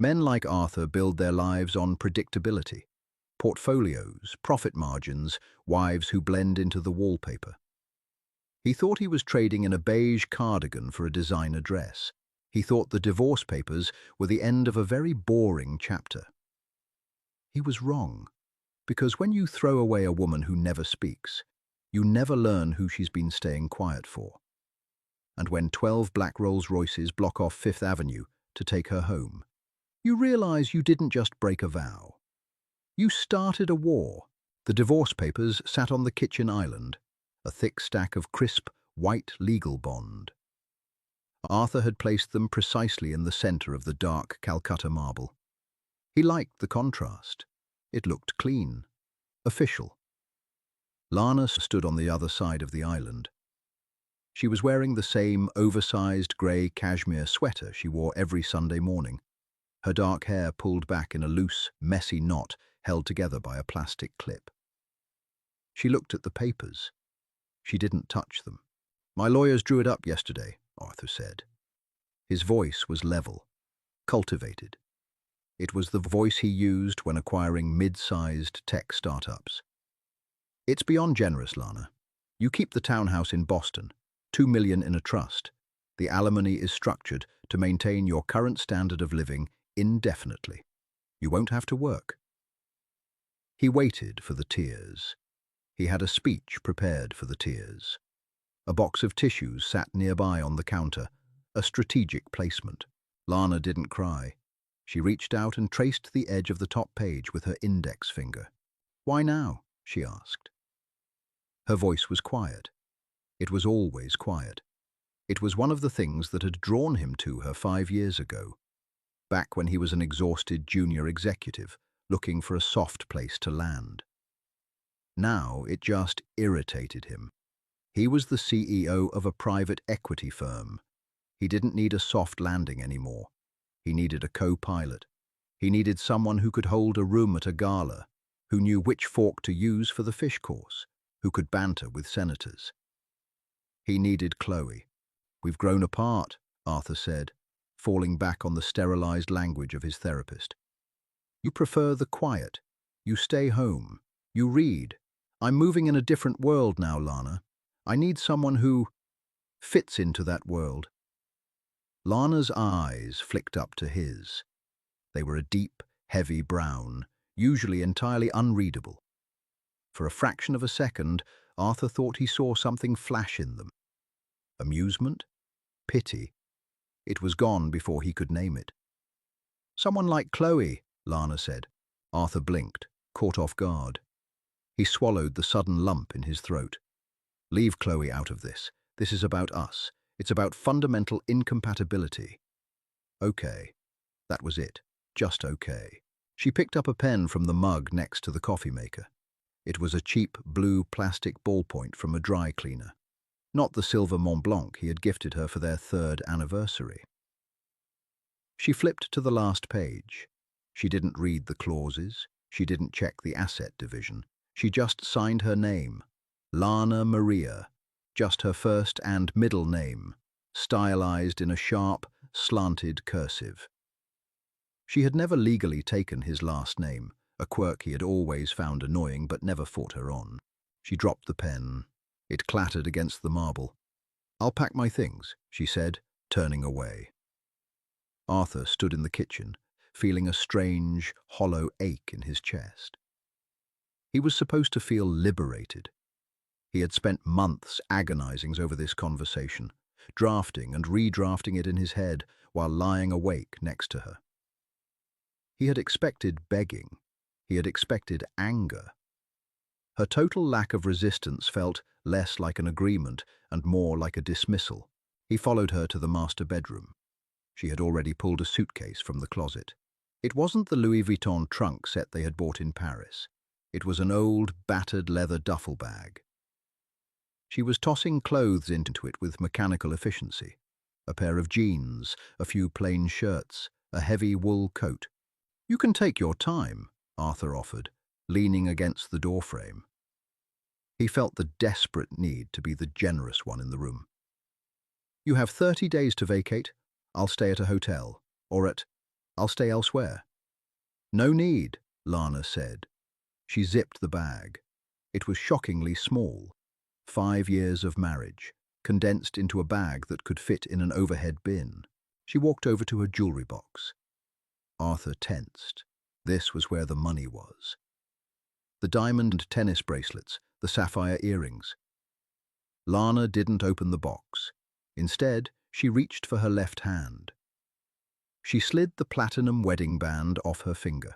Men like Arthur build their lives on predictability. Portfolios, profit margins, wives who blend into the wallpaper. He thought he was trading in a beige cardigan for a designer dress. He thought the divorce papers were the end of a very boring chapter. He was wrong, because when you throw away a woman who never speaks, you never learn who she's been staying quiet for. And when 12 black Rolls-Royces block off Fifth Avenue to take her home, you realize you didn't just break a vow. You started a war. The divorce papers sat on the kitchen island, a thick stack of crisp, white legal bond. Arthur had placed them precisely in the center of the dark Calcutta marble. He liked the contrast. It looked clean, official. Lana stood on the other side of the island. She was wearing the same oversized grey cashmere sweater she wore every Sunday morning, her dark hair pulled back in a loose, messy knot held together by a plastic clip. She looked at the papers. She didn't touch them. "My lawyers drew it up yesterday," Arthur said. His voice was level, cultivated. It was the voice he used when acquiring mid-sized tech startups. "It's beyond generous, Lana. You keep the townhouse in Boston, $2 million in a trust. The alimony is structured to maintain your current standard of living indefinitely. You won't have to work." He waited for the tears. He had a speech prepared for the tears. A box of tissues sat nearby on the counter, a strategic placement. Lana didn't cry. She reached out and traced the edge of the top page with her index finger. "Why now?" she asked. Her voice was quiet. It was always quiet. It was one of the things that had drawn him to her 5 years ago, back when he was an exhausted junior executive, looking for a soft place to land. Now it just irritated him. He was the CEO of a private equity firm. He didn't need a soft landing anymore. He needed a co-pilot. He needed someone who could hold a room at a gala, who knew which fork to use for the fish course, who could banter with senators. He needed Chloe. "We've grown apart," Arthur said, falling back on the sterilized language of his therapist. "You prefer the quiet. You stay home. You read. I'm moving in a different world now, Lana. I need someone who fits into that world." Lana's eyes flicked up to his. They were a deep, heavy brown, usually entirely unreadable. For a fraction of a second, Arthur thought he saw something flash in them. Amusement? Pity? It was gone before he could name it. "Someone like Chloe," Lana said. Arthur blinked, caught off guard. He swallowed the sudden lump in his throat. "Leave Chloe out of this. This is about us. It's about fundamental incompatibility." Okay. That was it. Just okay. She picked up a pen from the mug next to the coffee maker. It was a cheap blue plastic ballpoint from a dry cleaner. Not the silver Mont Blanc he had gifted her for their 3rd anniversary. She flipped to the last page. She didn't read the clauses. She didn't check the asset division. She just signed her name. Lana Maria. Just her first and middle name, stylized in a sharp, slanted cursive. She had never legally taken his last name, a quirk he had always found annoying but never fought her on. She dropped the pen. It clattered against the marble. "I'll pack my things," she said, turning away. Arthur stood in the kitchen, feeling a strange, hollow ache in his chest. He was supposed to feel liberated. He had spent months agonizing over this conversation, drafting and redrafting it in his head while lying awake next to her. He had expected begging. He had expected anger. Her total lack of resistance felt less like an agreement and more like a dismissal. He followed her to the master bedroom. She had already pulled a suitcase from the closet. It wasn't the Louis Vuitton trunk set they had bought in Paris. It was an old, battered leather duffel bag. She was tossing clothes into it with mechanical efficiency. A pair of jeans, a few plain shirts, a heavy wool coat. "You can take your time," Arthur offered, leaning against the doorframe. He felt the desperate need to be the generous one in the room. "You have 30 days to vacate. I'll stay at a hotel, or at..." I'll stay elsewhere." "No need," Lana said. She zipped the bag. It was shockingly small. 5 years of marriage, condensed into a bag that could fit in an overhead bin. She walked over to her jewelry box. Arthur tensed. This was where the money was. The diamond tennis bracelets, the sapphire earrings. Lana didn't open the box. Instead, she reached for her left hand. She slid the platinum wedding band off her finger.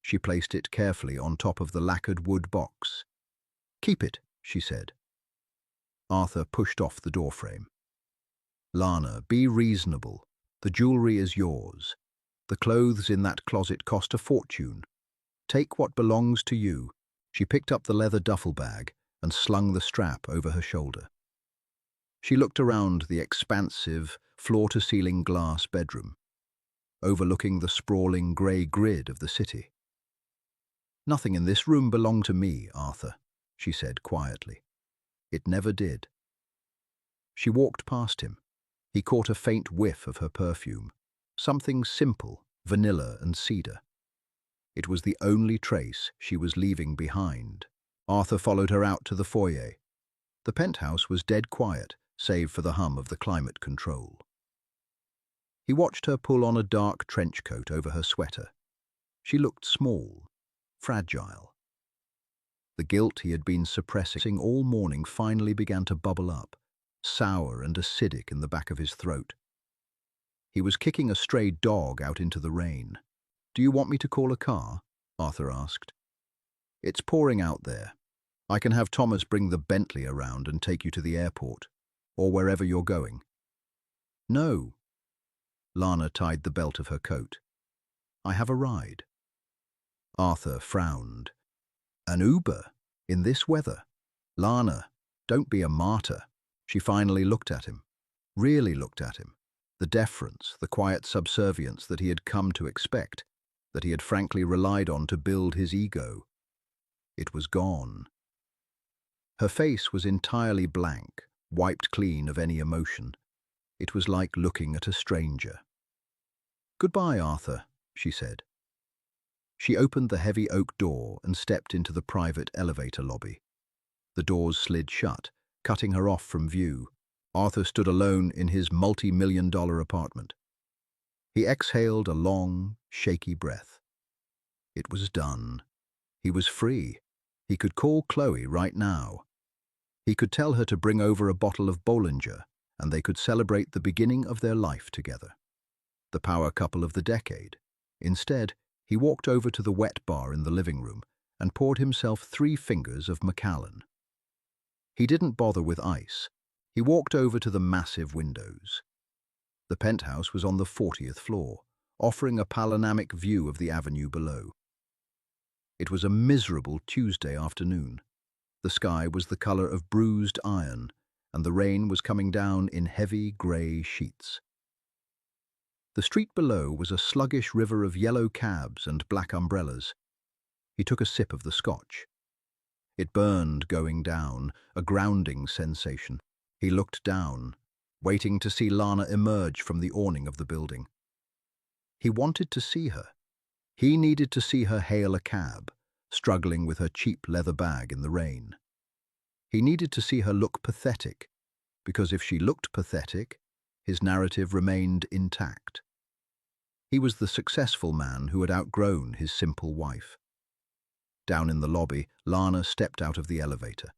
She placed it carefully on top of the lacquered wood box. "Keep it," she said. Arthur pushed off the doorframe. "Lana, be reasonable. The jewelry is yours. The clothes in that closet cost a fortune. Take what belongs to you." She picked up the leather duffel bag and slung the strap over her shoulder. She looked around the expansive, floor-to-ceiling glass bedroom, overlooking the sprawling grey grid of the city. "Nothing in this room belonged to me, Arthur," she said quietly. "It never did." She walked past him. He caught a faint whiff of her perfume, something simple, vanilla and cedar. It was the only trace she was leaving behind. Arthur followed her out to the foyer. The penthouse was dead quiet, save for the hum of the climate control. He watched her pull on a dark trench coat over her sweater. She looked small, fragile. The guilt he had been suppressing all morning finally began to bubble up, sour and acidic in the back of his throat. He was kicking a stray dog out into the rain. "Do you want me to call a car?" Arthur asked. "It's pouring out there. I can have Thomas bring the Bentley around and take you to the airport, or wherever you're going." "No." Lana tied the belt of her coat. "I have a ride." Arthur frowned. "An Uber? In this weather? Lana, don't be a martyr." She finally looked at him. Really looked at him. The deference, the quiet subservience that he had come to expect, that he had frankly relied on to build his ego. It was gone. Her face was entirely blank, wiped clean of any emotion. It was like looking at a stranger. "Goodbye, Arthur," she said. She opened the heavy oak door and stepped into the private elevator lobby. The doors slid shut, cutting her off from view. Arthur stood alone in his multi-million-dollar apartment. He exhaled a long, shaky breath. It was done. He was free. He could call Chloe right now. He could tell her to bring over a bottle of Bollinger, and they could celebrate the beginning of their life together. The power couple of the decade. Instead, he walked over to the wet bar in the living room and poured himself 3 fingers of Macallan. He didn't bother with ice. He walked over to the massive windows. The penthouse was on the 40th floor, offering a panoramic view of the avenue below. It was a miserable Tuesday afternoon. The sky was the color of bruised iron, and the rain was coming down in heavy grey sheets. The street below was a sluggish river of yellow cabs and black umbrellas. He took a sip of the scotch. It burned going down, a grounding sensation. He looked down, waiting to see Lana emerge from the awning of the building. He wanted to see her. He needed to see her hail a cab, struggling with her cheap leather bag in the rain. He needed to see her look pathetic, because if she looked pathetic, his narrative remained intact. He was the successful man who had outgrown his simple wife. Down in the lobby, Lana stepped out of the elevator.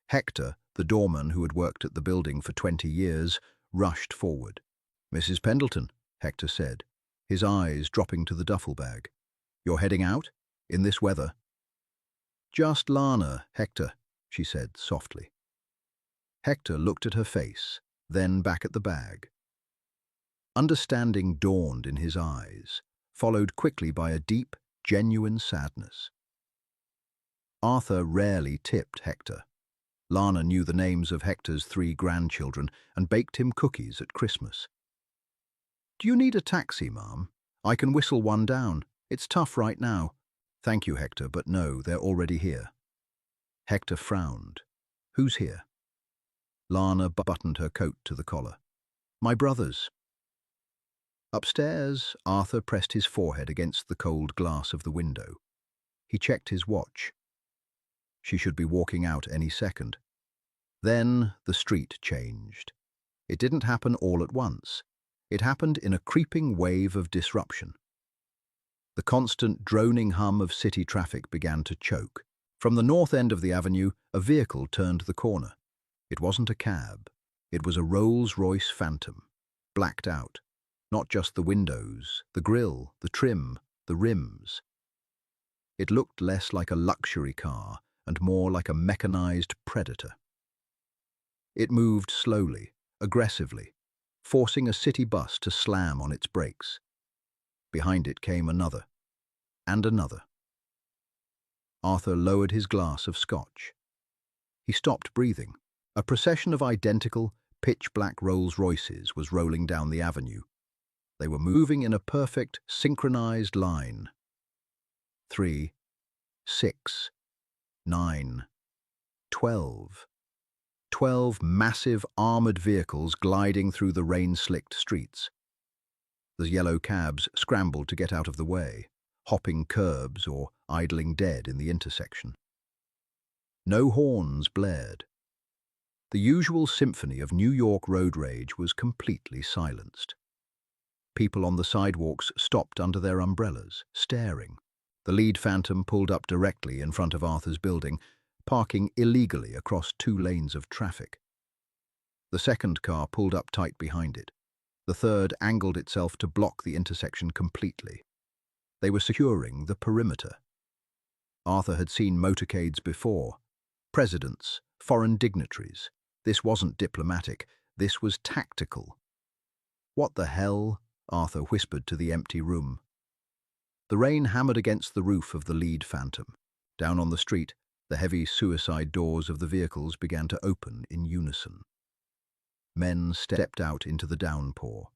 Hector, the doorman who had worked at the building for 20 years, rushed forward. "Mrs. Pendleton," Hector said, his eyes dropping to the duffel bag. "You're heading out? In this weather?" "Just Lana, Hector," she said softly. Hector looked at her face, then back at the bag. Understanding dawned in his eyes, followed quickly by a deep, genuine sadness. Arthur rarely tipped Hector. Lana knew the names of Hector's 3 grandchildren and baked him cookies at Christmas. "Do you need a taxi, Mom? I can whistle one down. It's tough right now." "Thank you, Hector, but no, they're already here." Hector frowned. "Who's here?" Lana buttoned her coat to the collar. "My brothers." Upstairs, Arthur pressed his forehead against the cold glass of the window. He checked his watch. She should be walking out any second. Then the street changed. It didn't happen all at once. It happened in a creeping wave of disruption. The constant droning hum of city traffic began to choke. From the north end of the avenue, a vehicle turned the corner. It wasn't a cab. It was a Rolls-Royce Phantom, blacked out. Not just the windows, the grille, the trim, the rims. It looked less like a luxury car and more like a mechanized predator. It moved slowly, aggressively, forcing a city bus to slam on its brakes. Behind it came another, and another. Arthur lowered his glass of scotch. He stopped breathing. A procession of identical, pitch-black Rolls-Royces was rolling down the avenue. They were moving in a perfect, synchronized line. 3, 6, 9, 12. 12 massive armored vehicles gliding through the rain-slicked streets. The yellow cabs scrambled to get out of the way, hopping curbs or idling dead in the intersection. No horns blared. The usual symphony of New York road rage was completely silenced. People on the sidewalks stopped under their umbrellas, staring. The lead Phantom pulled up directly in front of Arthur's building, parking illegally across 2 lanes of traffic. The second car pulled up tight behind it. The third angled itself to block the intersection completely. They were securing the perimeter. Arthur had seen motorcades before. Presidents, foreign dignitaries. This wasn't diplomatic, this was tactical. "What the hell?" Arthur whispered to the empty room. The rain hammered against the roof of the lead Phantom. Down on the street, the heavy suicide doors of the vehicles began to open in unison. Men stepped out into the downpour.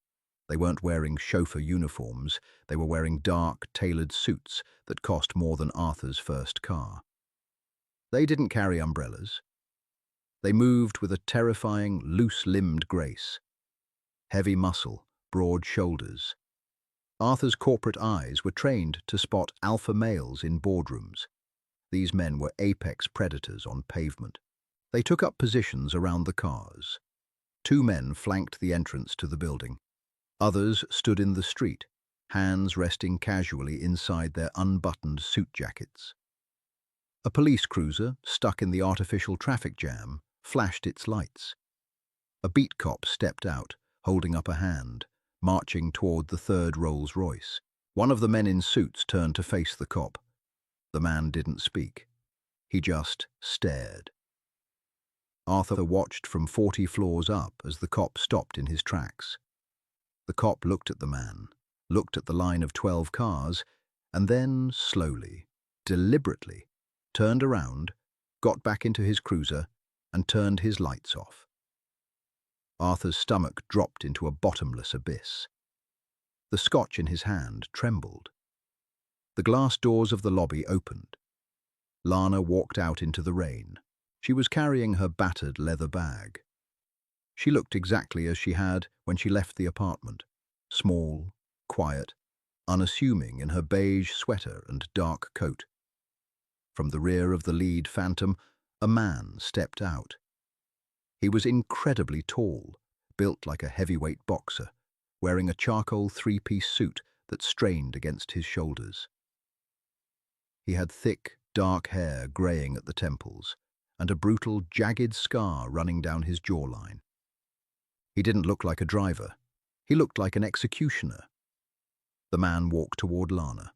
They weren't wearing chauffeur uniforms, they were wearing dark, tailored suits that cost more than Arthur's first car. They didn't carry umbrellas. They moved with a terrifying, loose-limbed grace. Heavy muscle, broad shoulders. Arthur's corporate eyes were trained to spot alpha males in boardrooms. These men were apex predators on pavement. They took up positions around the cars. 2 men flanked the entrance to the building. Others stood in the street, hands resting casually inside their unbuttoned suit jackets. A police cruiser, stuck in the artificial traffic jam, flashed its lights. A beat cop stepped out, holding up a hand, marching toward the third Rolls-Royce. One of the men in suits turned to face the cop. The man didn't speak. He just stared. Arthur watched from 40 floors up as the cop stopped in his tracks. The cop looked at the man, looked at the line of 12 cars, and then slowly, deliberately, turned around, got back into his cruiser, and turned his lights off. Arthur's stomach dropped into a bottomless abyss. The scotch in his hand trembled. The glass doors of the lobby opened. Lana walked out into the rain. She was carrying her battered leather bag. She looked exactly as she had when she left the apartment, small, quiet, unassuming in her beige sweater and dark coat. From the rear of the lead Phantom, a man stepped out. He was incredibly tall, built like a heavyweight boxer, wearing a charcoal 3-piece suit that strained against his shoulders. He had thick, dark hair graying at the temples, and a brutal, jagged scar running down his jawline. He didn't look like a driver. He looked like an executioner. The man walked toward Lana.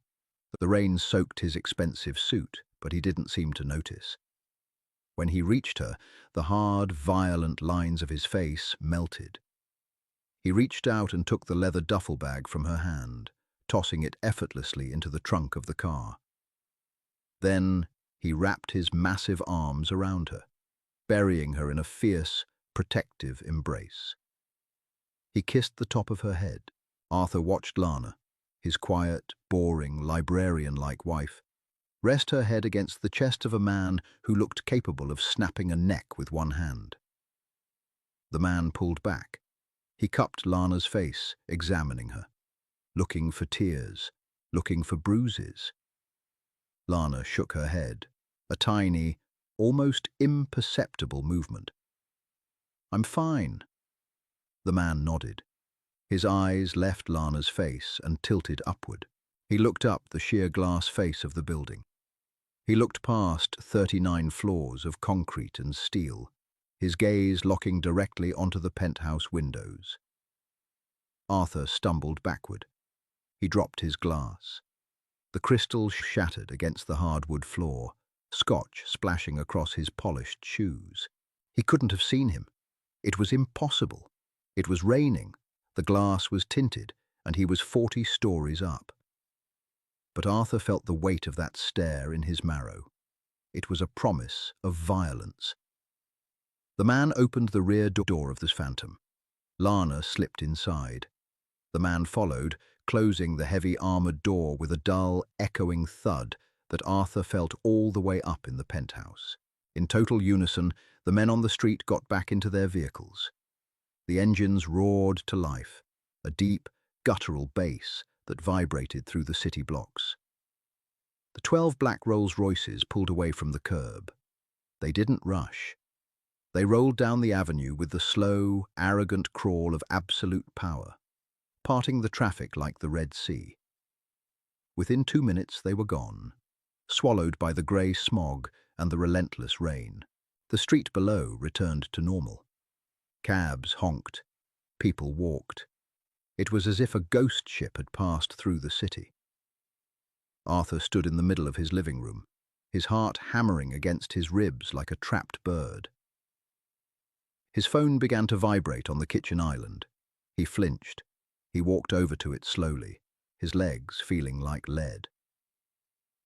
The rain soaked his expensive suit, but he didn't seem to notice. When he reached her, the hard, violent lines of his face melted. He reached out and took the leather duffel bag from her hand, tossing it effortlessly into the trunk of the car. Then he wrapped his massive arms around her, burying her in a fierce, protective embrace. He kissed the top of her head. Arthur watched Lana, his quiet, boring, librarian-like wife, rest her head against the chest of a man who looked capable of snapping a neck with one hand. The man pulled back. He cupped Lana's face, examining her. looking for tears, looking for bruises. Lana shook her head, a tiny, almost imperceptible movement. "I'm fine." The man nodded. His eyes left Lana's face and tilted upward. He looked up the sheer glass face of the building. He looked past 39 floors of concrete and steel, his gaze locking directly onto the penthouse windows. Arthur stumbled backward. He dropped his glass. The crystal shattered against the hardwood floor, scotch splashing across his polished shoes. He couldn't have seen him. It was impossible. It was raining, the glass was tinted, and he was 40 stories up. But Arthur felt the weight of that stare in his marrow. It was a promise of violence. The man opened the rear door of this phantom. Lana slipped inside. The man followed, closing the heavy armored door with a dull, echoing thud that Arthur felt all the way up in the penthouse. In total unison, the men on the street got back into their vehicles. The engines roared to life, a deep, guttural bass that vibrated through the city blocks. The 12 black Rolls-Royces pulled away from the curb. They didn't rush. They rolled down the avenue with the slow, arrogant crawl of absolute power, parting the traffic like the Red Sea. Within 2 minutes they were gone, swallowed by the grey smog and the relentless rain. The street below returned to normal. Cabs honked. People walked. It was as if a ghost ship had passed through the city. Arthur stood in the middle of his living room, his heart hammering against his ribs like a trapped bird. His phone began to vibrate on the kitchen island. He flinched. He walked over to it slowly, his legs feeling like lead.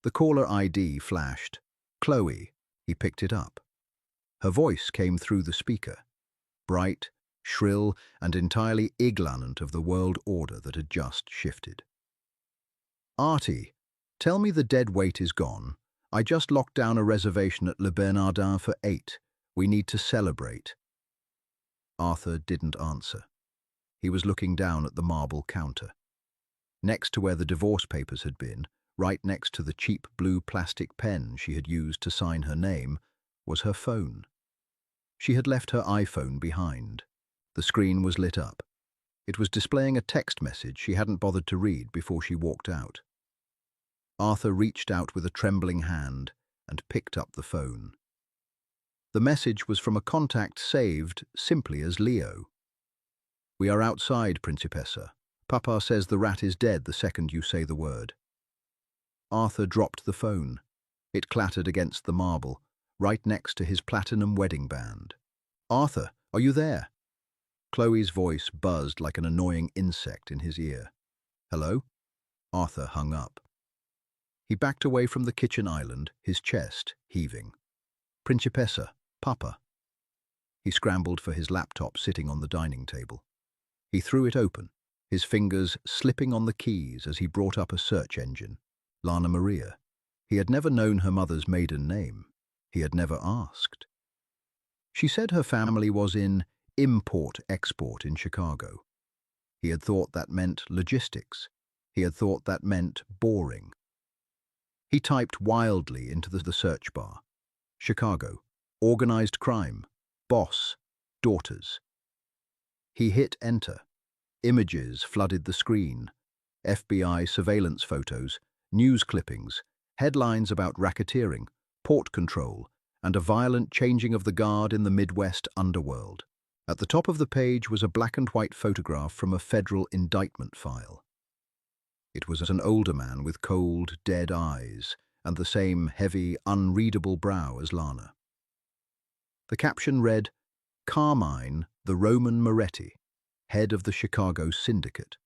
The caller ID flashed. "Chloe." He picked it up. Her voice came through the speaker, bright, shrill, and entirely ignorant of the world order that had just shifted. "Artie, tell me the dead weight is gone. I just locked down a reservation at Le Bernardin for 8. We need to celebrate." Arthur didn't answer. He was looking down at the marble counter. Next to where the divorce papers had been, right next to the cheap blue plastic pen she had used to sign her name, was her phone. She had left her iPhone behind. The screen was lit up. It was displaying a text message she hadn't bothered to read before she walked out. Arthur reached out with a trembling hand and picked up the phone. The message was from a contact saved simply as Leo. "We are outside, Principessa. Papa says the rat is dead the second you say the word." Arthur dropped the phone. It clattered against the marble, right next to his platinum wedding band. "Arthur, are you there?" Chloe's voice buzzed like an annoying insect in his ear. "Hello?" Arthur hung up. He backed away from the kitchen island, his chest heaving. "Principessa, Papa." He scrambled for his laptop sitting on the dining table. He threw it open, his fingers slipping on the keys as he brought up a search engine. Lana Maria. He had never known her mother's maiden name. He had never asked. She said her family was in import-export in Chicago. He had thought that meant logistics. He had thought that meant boring. He typed wildly into the search bar. Chicago. Organized crime. Boss. Daughters. He hit enter. Images flooded the screen. FBI surveillance photos, news clippings, headlines about racketeering, port control, and a violent changing of the guard in the Midwest underworld. At the top of the page was a black and white photograph from a federal indictment file. It was an older man with cold, dead eyes and the same heavy, unreadable brow as Lana. The caption read, "Carmine, the Roman Moretti, head of the Chicago Syndicate."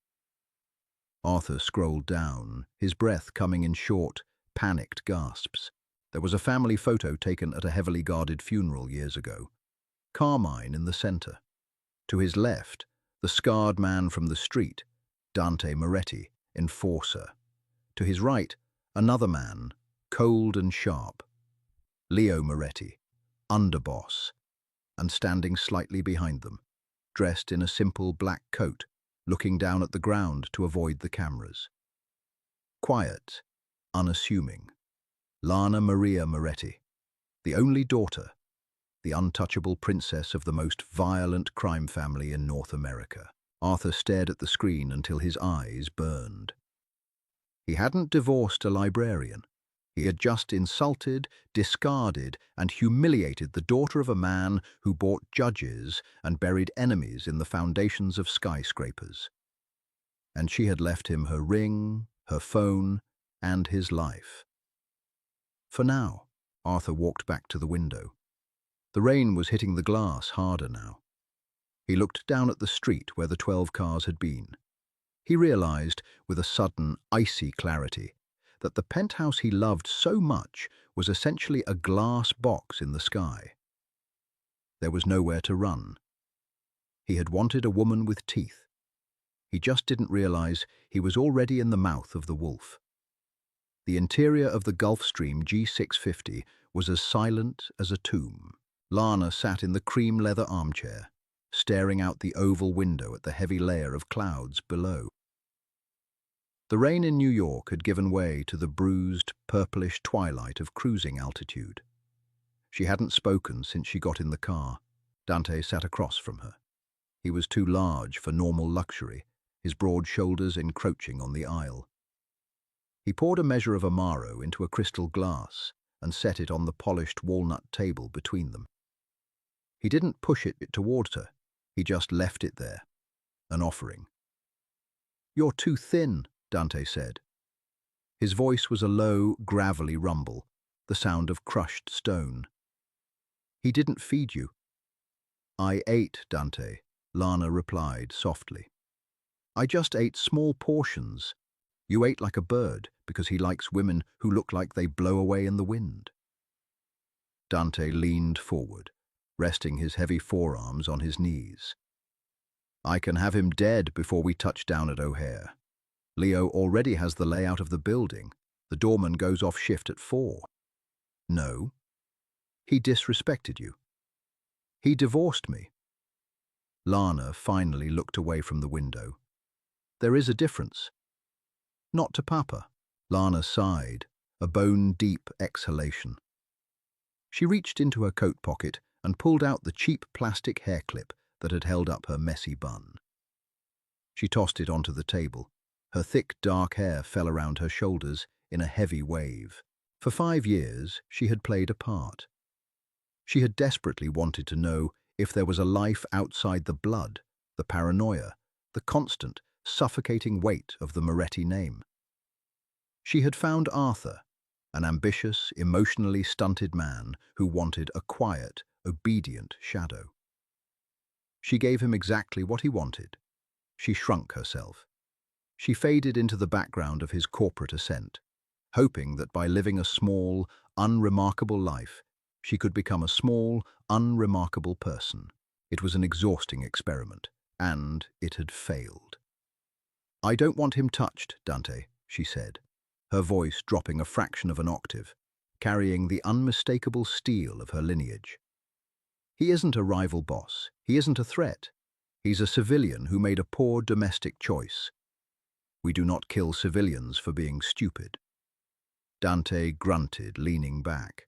Arthur scrolled down, his breath coming in short, panicked gasps. There was a family photo taken at a heavily guarded funeral years ago. Carmine in the center. To his left, the scarred man from the street, Dante Moretti, enforcer. To his right, another man, cold and sharp, Leo Moretti, underboss, and standing slightly behind them, dressed in a simple black coat, looking down at the ground to avoid the cameras. Quiet, unassuming. Lana Maria Moretti, the only daughter, the untouchable princess of the most violent crime family in North America. Arthur stared at the screen until his eyes burned. He hadn't divorced a librarian. He had just insulted, discarded, and humiliated the daughter of a man who bought judges and buried enemies in the foundations of skyscrapers. And she had left him her ring, her phone, and his life. For now, Arthur walked back to the window. The rain was hitting the glass harder now. He looked down at the street where the 12 cars had been. He realized, with a sudden, icy clarity, that the penthouse he loved so much was essentially a glass box in the sky. There was nowhere to run. He had wanted a woman with teeth. He just didn't realize he was already in the mouth of the wolf. The interior of the Gulfstream G650 was as silent as a tomb. Lana sat in the cream leather armchair, staring out the oval window at the heavy layer of clouds below. The rain in New York had given way to the bruised, purplish twilight of cruising altitude. She hadn't spoken since she got in the car. Dante sat across from her. He was too large for normal luxury, his broad shoulders encroaching on the aisle. He poured a measure of Amaro into a crystal glass and set it on the polished walnut table between them. He didn't push it towards her. He just left it there, an offering. "You're too thin," Dante said. His voice was a low, gravelly rumble, the sound of crushed stone. "He didn't feed you." "I ate, Dante," Lana replied softly. "I just ate small portions. You ate like a bird because he likes women who look like they blow away in the wind." Dante leaned forward, resting his heavy forearms on his knees. "I can have him dead before we touch down at O'Hare. Leo already has the layout of the building. The doorman goes off shift at 4. "No. He disrespected you. He divorced me." Lana finally looked away from the window. "There is a difference." "Not to Papa." Lana sighed, a bone-deep exhalation. She reached into her coat pocket and pulled out the cheap plastic hair clip that had held up her messy bun. She tossed it onto the table. Her thick, dark hair fell around her shoulders in a heavy wave. For 5 years, she had played a part. She had desperately wanted to know if there was a life outside the blood, the paranoia, the constant, suffocating weight of the Moretti name. She had found Arthur, an ambitious, emotionally stunted man who wanted a quiet, obedient shadow. She gave him exactly what he wanted. She shrunk herself. She faded into the background of his corporate ascent, hoping that by living a small, unremarkable life, she could become a small, unremarkable person. It was an exhausting experiment, and it had failed. "I don't want him touched, Dante," she said, her voice dropping a fraction of an octave, carrying the unmistakable steel of her lineage. "He isn't a rival boss. He isn't a threat. He's a civilian who made a poor domestic choice. We do not kill civilians for being stupid." Dante grunted, leaning back.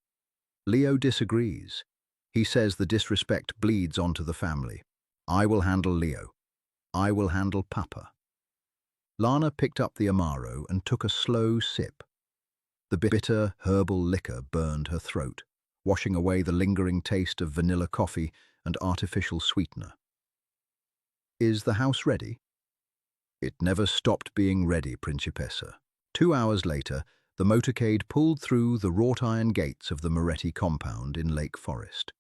"Leo disagrees. He says the disrespect bleeds onto the family. I will handle Leo. I will handle Papa." Lana picked up the Amaro and took a slow sip. The bitter, herbal liquor burned her throat, washing away the lingering taste of vanilla coffee and artificial sweetener. "Is the house ready?" It never stopped being ready, Principessa. 2 hours later, the motorcade pulled through the wrought-iron gates of the Moretti compound in Lake Forest.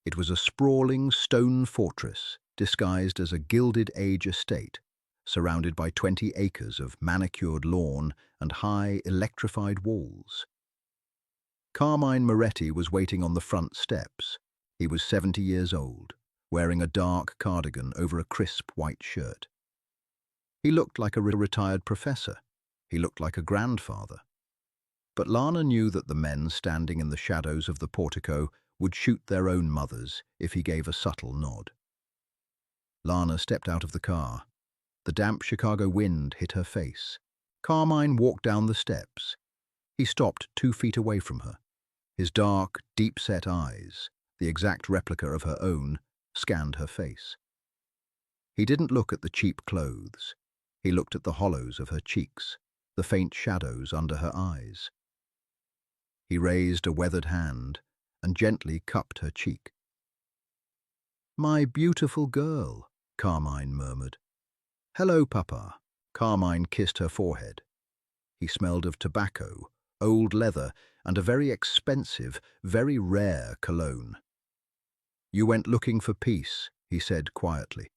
It was a sprawling stone fortress disguised as a Gilded Age estate, surrounded by 20 acres of manicured lawn and high, electrified walls. Carmine Moretti was waiting on the front steps. He was 70 years old, wearing a dark cardigan over a crisp white shirt. He looked like a retired professor. He looked like a grandfather. But Lana knew that the men standing in the shadows of the portico would shoot their own mothers if he gave a subtle nod. Lana stepped out of the car. The damp Chicago wind hit her face. Carmine walked down the steps. He stopped 2 feet away from her. His dark, deep-set eyes, the exact replica of her own, scanned her face. He didn't look at the cheap clothes. He looked at the hollows of her cheeks, the faint shadows under her eyes. He raised a weathered hand and gently cupped her cheek. "My beautiful girl," Carmine murmured. "Hello, Papa." Carmine kissed her forehead. He smelled of tobacco, old leather, and a very expensive, very rare cologne. "You went looking for peace," he said quietly.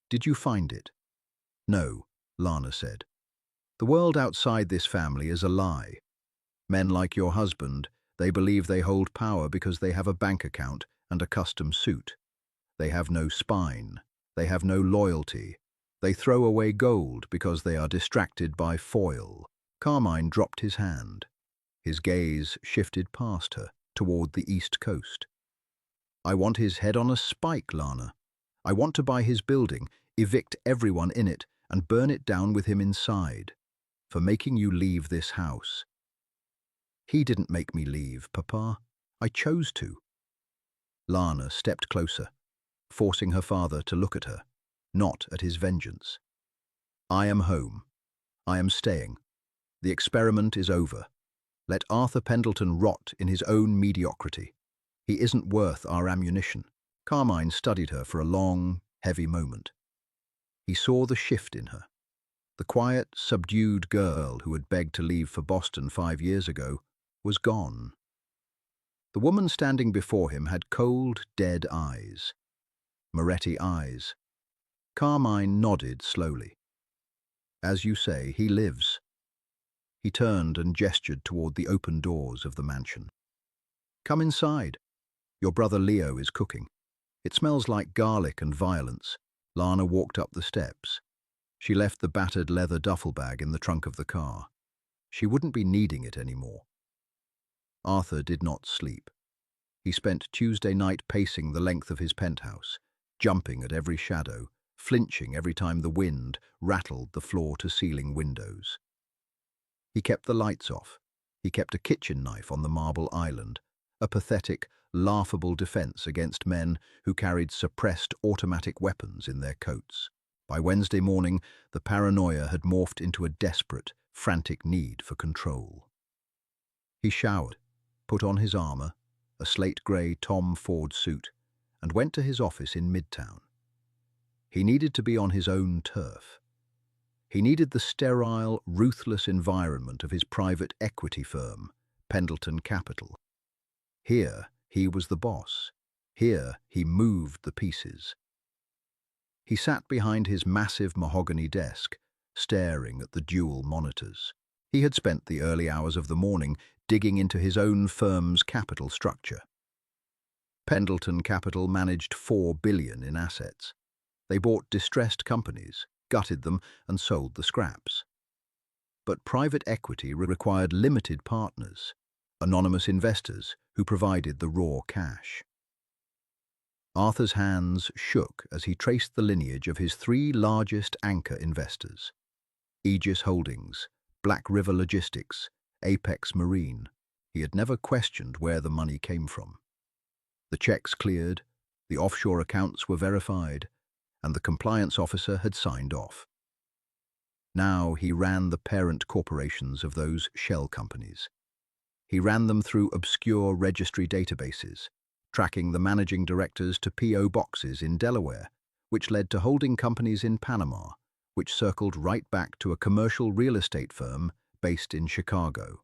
"Did you find it?" "No," Lana said. "The world outside this family is a lie. Men like your husband, they believe they hold power because they have a bank account and a custom suit. They have no spine. They have no loyalty. They throw away gold because they are distracted by foil." Carmine dropped his hand. His gaze shifted past her, toward the East Coast. "I want his head on a spike, Lana. I want to buy his building, evict everyone in it, and burn it down with him inside, for making you leave this house." "He didn't make me leave, Papa. I chose to." Lana stepped closer, forcing her father to look at her, not at his vengeance. "I am home. I am staying. The experiment is over. Let Arthur Pendleton rot in his own mediocrity. He isn't worth our ammunition." Carmine studied her for a long, heavy moment. He saw the shift in her. The quiet, subdued girl who had begged to leave for Boston 5 years ago was gone. The woman standing before him had cold, dead eyes. Moretti eyes. Carmine nodded slowly. "As you say, he lives." He turned and gestured toward the open doors of the mansion. "Come inside. Your brother Leo is cooking. It smells like garlic and violence." Lana walked up the steps. She left the battered leather duffel bag in the trunk of the car. She wouldn't be needing it anymore. Arthur did not sleep. He spent Tuesday night pacing the length of his penthouse, jumping at every shadow, flinching every time the wind rattled the floor-to-ceiling windows. He kept the lights off. He kept a kitchen knife on the marble island, a pathetic, laughable defense against men who carried suppressed automatic weapons in their coats. By Wednesday morning, the paranoia had morphed into a desperate, frantic need for control. He showered, put on his armor, a slate-gray Tom Ford suit, and went to his office in Midtown. He needed to be on his own turf. He needed the sterile, ruthless environment of his private equity firm, Pendleton Capital. Here, he was the boss. Here, he moved the pieces. He sat behind his massive mahogany desk, staring at the dual monitors. He had spent the early hours of the morning digging into his own firm's capital structure. Pendleton Capital managed $4 billion in assets. They bought distressed companies, gutted them, and sold the scraps. But private equity required limited partners, anonymous investors who provided the raw cash. Arthur's hands shook as he traced the lineage of his 3 largest anchor investors: Aegis Holdings, Black River Logistics, Apex Marine. He had never questioned where the money came from. The checks cleared, the offshore accounts were verified, and the compliance officer had signed off. Now he ran the parent corporations of those shell companies. He ran them through obscure registry databases, tracking the managing directors to P.O. boxes in Delaware, which led to holding companies in Panama, which circled right back to a commercial real estate firm based in Chicago.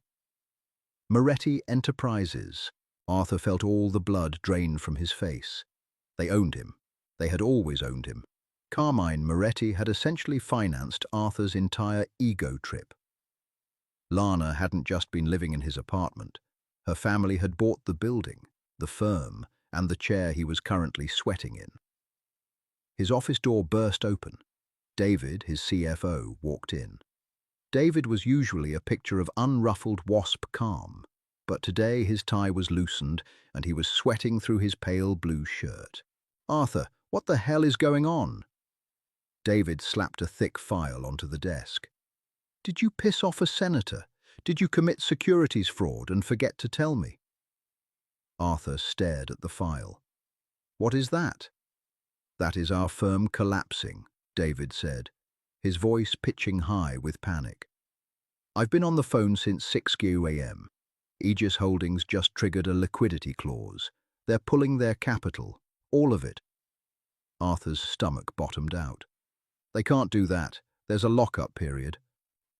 Moretti Enterprises. Arthur felt all the blood drain from his face. They owned him. They had always owned him. Carmine Moretti had essentially financed Arthur's entire ego trip. Lana hadn't just been living in his apartment. Her family had bought the building, the firm, and the chair he was currently sweating in. His office door burst open. David, his CFO, walked in. David was usually a picture of unruffled wasp calm, but today his tie was loosened and he was sweating through his pale blue shirt. "Arthur, what the hell is going on?" David slapped a thick file onto the desk. Did you piss off a senator? Did you commit securities fraud and forget to tell me? Arthur stared at the file. What is that? That is our firm collapsing, David said, his voice pitching high with panic. I've been on the phone since 6 a.m. Aegis Holdings just triggered a liquidity clause. They're pulling their capital, all of it. Arthur's stomach bottomed out. They can't do that. There's a lock-up period.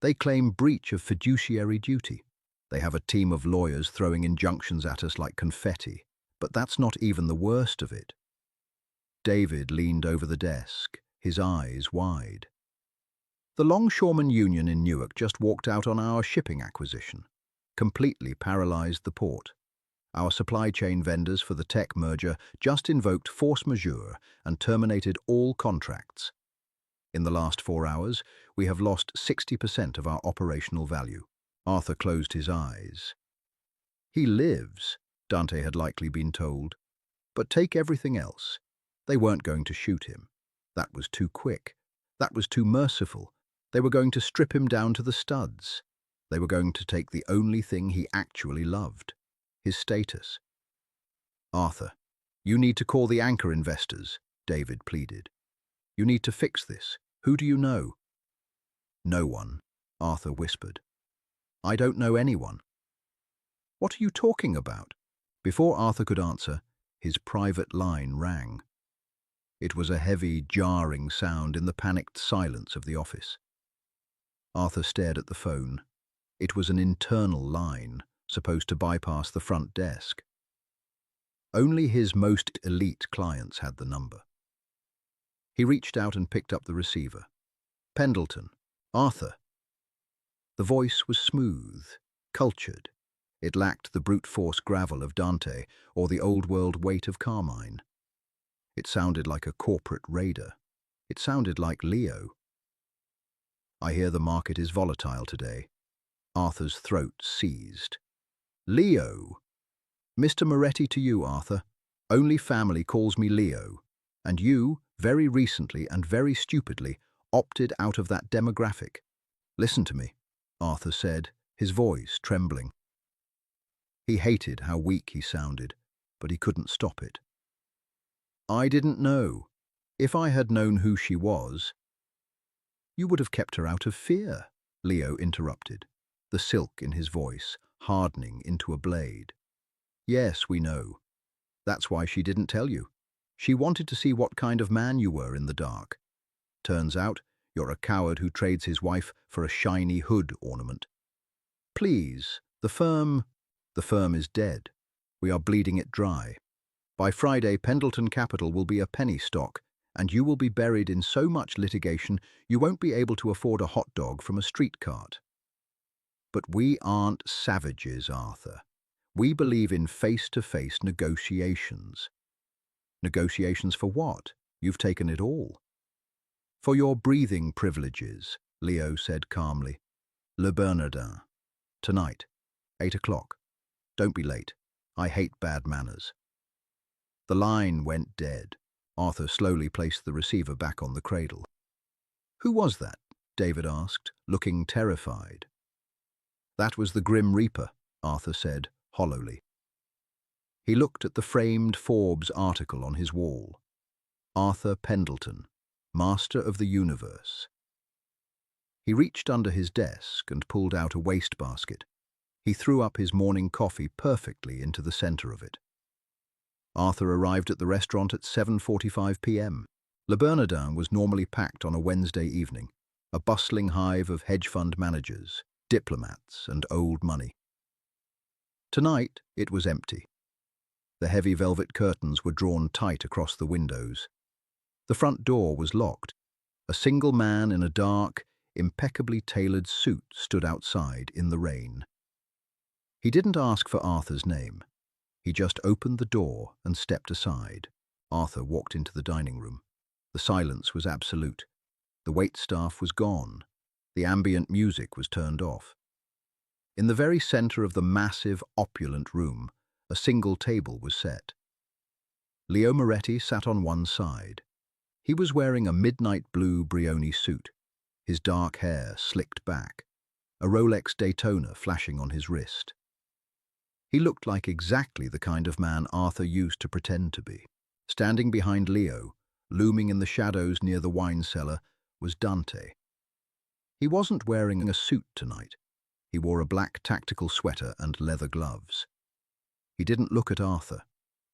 They claim breach of fiduciary duty. They have a team of lawyers throwing injunctions at us like confetti. But that's not even the worst of it. David leaned over the desk, his eyes wide. The Longshoremen Union in Newark just walked out on our shipping acquisition, completely paralyzed the port. Our supply chain vendors for the tech merger just invoked force majeure and terminated all contracts. In the last 4 hours, we have lost 60% of our operational value. Arthur closed his eyes. He lives, Dante had likely been told. But take everything else. They weren't going to shoot him. That was too quick. That was too merciful. They were going to strip him down to the studs. They were going to take the only thing he actually loved, his status. Arthur, you need to call the anchor investors, David pleaded. You need to fix this. Who do you know? No one, Arthur whispered. I don't know anyone. What are you talking about? Before Arthur could answer, his private line rang. It was a heavy, jarring sound in the panicked silence of the office. Arthur stared at the phone. It was an internal line, supposed to bypass the front desk. Only his most elite clients had the number. He reached out and picked up the receiver. Pendleton. Arthur. The voice was smooth, cultured. It lacked the brute force gravel of Dante or the old-world weight of Carmine. It sounded like a corporate raider. It sounded like Leo. I hear the market is volatile today. Arthur's throat seized. Leo! Mr. Moretti to you, Arthur. Only family calls me Leo. And you, very recently and very stupidly, opted out of that demographic. Listen to me, Arthur said, his voice trembling. He hated how weak he sounded, but he couldn't stop it. I didn't know. If I had known who she was... You would have kept her out of fear, Leo interrupted, the silk in his voice hardening into a blade. Yes, we know. That's why she didn't tell you. She wanted to see what kind of man you were in the dark. Turns out, you're a coward who trades his wife for a shiny hood ornament. Please, the firm is dead. We are bleeding it dry. By Friday, Pendleton Capital will be a penny stock, and you will be buried in so much litigation you won't be able to afford a hot dog from a street cart. But we aren't savages, Arthur. We believe in face-to-face negotiations. Negotiations for what? You've taken it all. For your breathing privileges, Leo said calmly. Le Bernardin. Tonight, 8 o'clock. Don't be late. I hate bad manners. The line went dead. Arthur slowly placed the receiver back on the cradle. Who was that? David asked, looking terrified. That was the Grim Reaper, Arthur said, hollowly. He looked at the framed Forbes article on his wall. Arthur Pendleton, Master of the Universe. He reached under his desk and pulled out a wastebasket. He threw up his morning coffee perfectly into the center of it. Arthur arrived at the restaurant at 7:45 p.m. Le Bernardin was normally packed on a Wednesday evening, a bustling hive of hedge fund managers, diplomats, and old money. Tonight, it was empty. The heavy velvet curtains were drawn tight across the windows. The front door was locked. A single man in a dark, impeccably tailored suit stood outside in the rain. He didn't ask for Arthur's name. He just opened the door and stepped aside. Arthur walked into the dining room. The silence was absolute. The waitstaff was gone. The ambient music was turned off. In the very center of the massive, opulent room, a single table was set. Leo Moretti sat on one side. He was wearing a midnight blue Brioni suit, his dark hair slicked back, a Rolex Daytona flashing on his wrist. He looked like exactly the kind of man Arthur used to pretend to be. Standing behind Leo, looming in the shadows near the wine cellar, was Dante. He wasn't wearing a suit tonight. He wore a black tactical sweater and leather gloves. He didn't look at Arthur.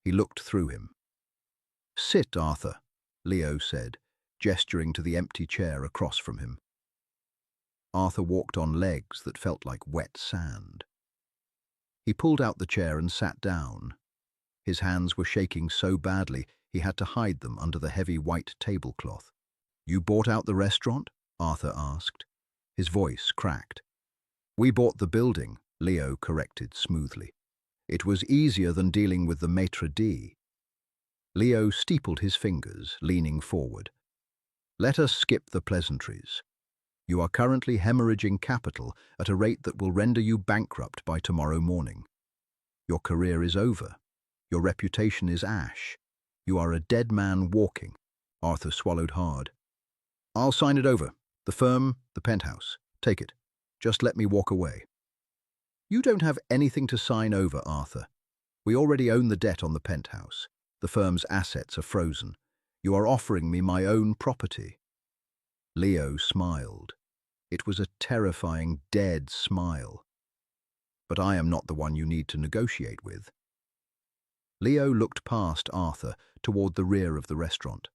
He looked through him. "Sit, Arthur," Leo said, gesturing to the empty chair across from him. Arthur walked on legs that felt like wet sand. He pulled out the chair and sat down. His hands were shaking so badly he had to hide them under the heavy white tablecloth. "You bought out the restaurant?" Arthur asked. His voice cracked. "We bought the building," Leo corrected smoothly. "It was easier than dealing with the maitre d'." Leo steepled his fingers, leaning forward. "Let us skip the pleasantries. You are currently hemorrhaging capital at a rate that will render you bankrupt by tomorrow morning. Your career is over. Your reputation is ash. You are a dead man walking." Arthur swallowed hard. "I'll sign it over. The firm, the penthouse. Take it. Just let me walk away." "You don't have anything to sign over, Arthur. We already own the debt on the penthouse. The firm's assets are frozen. You are offering me my own property." Leo smiled. It was a terrifying, dead smile. "But I am not the one you need to negotiate with." Leo looked past Arthur toward the rear of the restaurant.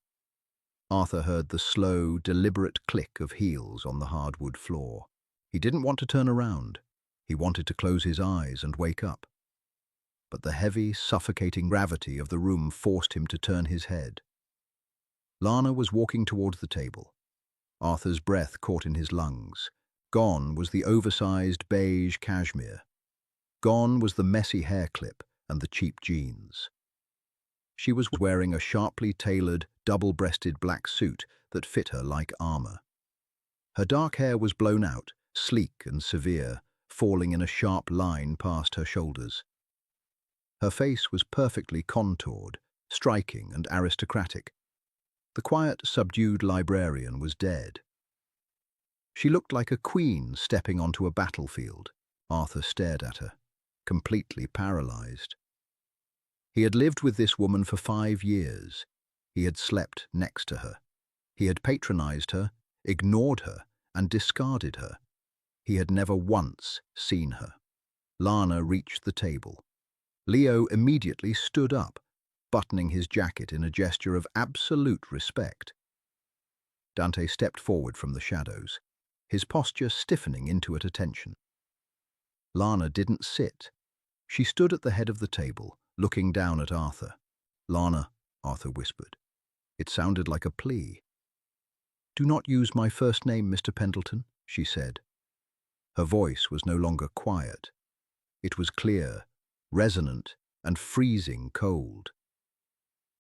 Arthur heard the slow, deliberate click of heels on the hardwood floor. He didn't want to turn around. He wanted to close his eyes and wake up. But the heavy, suffocating gravity of the room forced him to turn his head. Lana was walking towards the table. Arthur's breath caught in his lungs. Gone was the oversized beige cashmere. Gone was the messy hair clip and the cheap jeans. She was wearing a sharply tailored, double-breasted black suit that fit her like armor. Her dark hair was blown out, sleek and severe, falling in a sharp line past her shoulders. Her face was perfectly contoured, striking and aristocratic. The quiet, subdued librarian was dead. She looked like a queen stepping onto a battlefield. Arthur stared at her, completely paralyzed. He had lived with this woman for 5 years. He had slept next to her. He had patronized her, ignored her, and discarded her. He had never once seen her. Lana reached the table. Leo immediately stood up, buttoning his jacket in a gesture of absolute respect. Dante stepped forward from the shadows, his posture stiffening into at attention. Lana didn't sit. She stood at the head of the table, looking down at Arthur. "Lana," Arthur whispered. It sounded like a plea. "Do not use my first name, Mr. Pendleton," she said. Her voice was no longer quiet. It was clear, resonant, and freezing cold.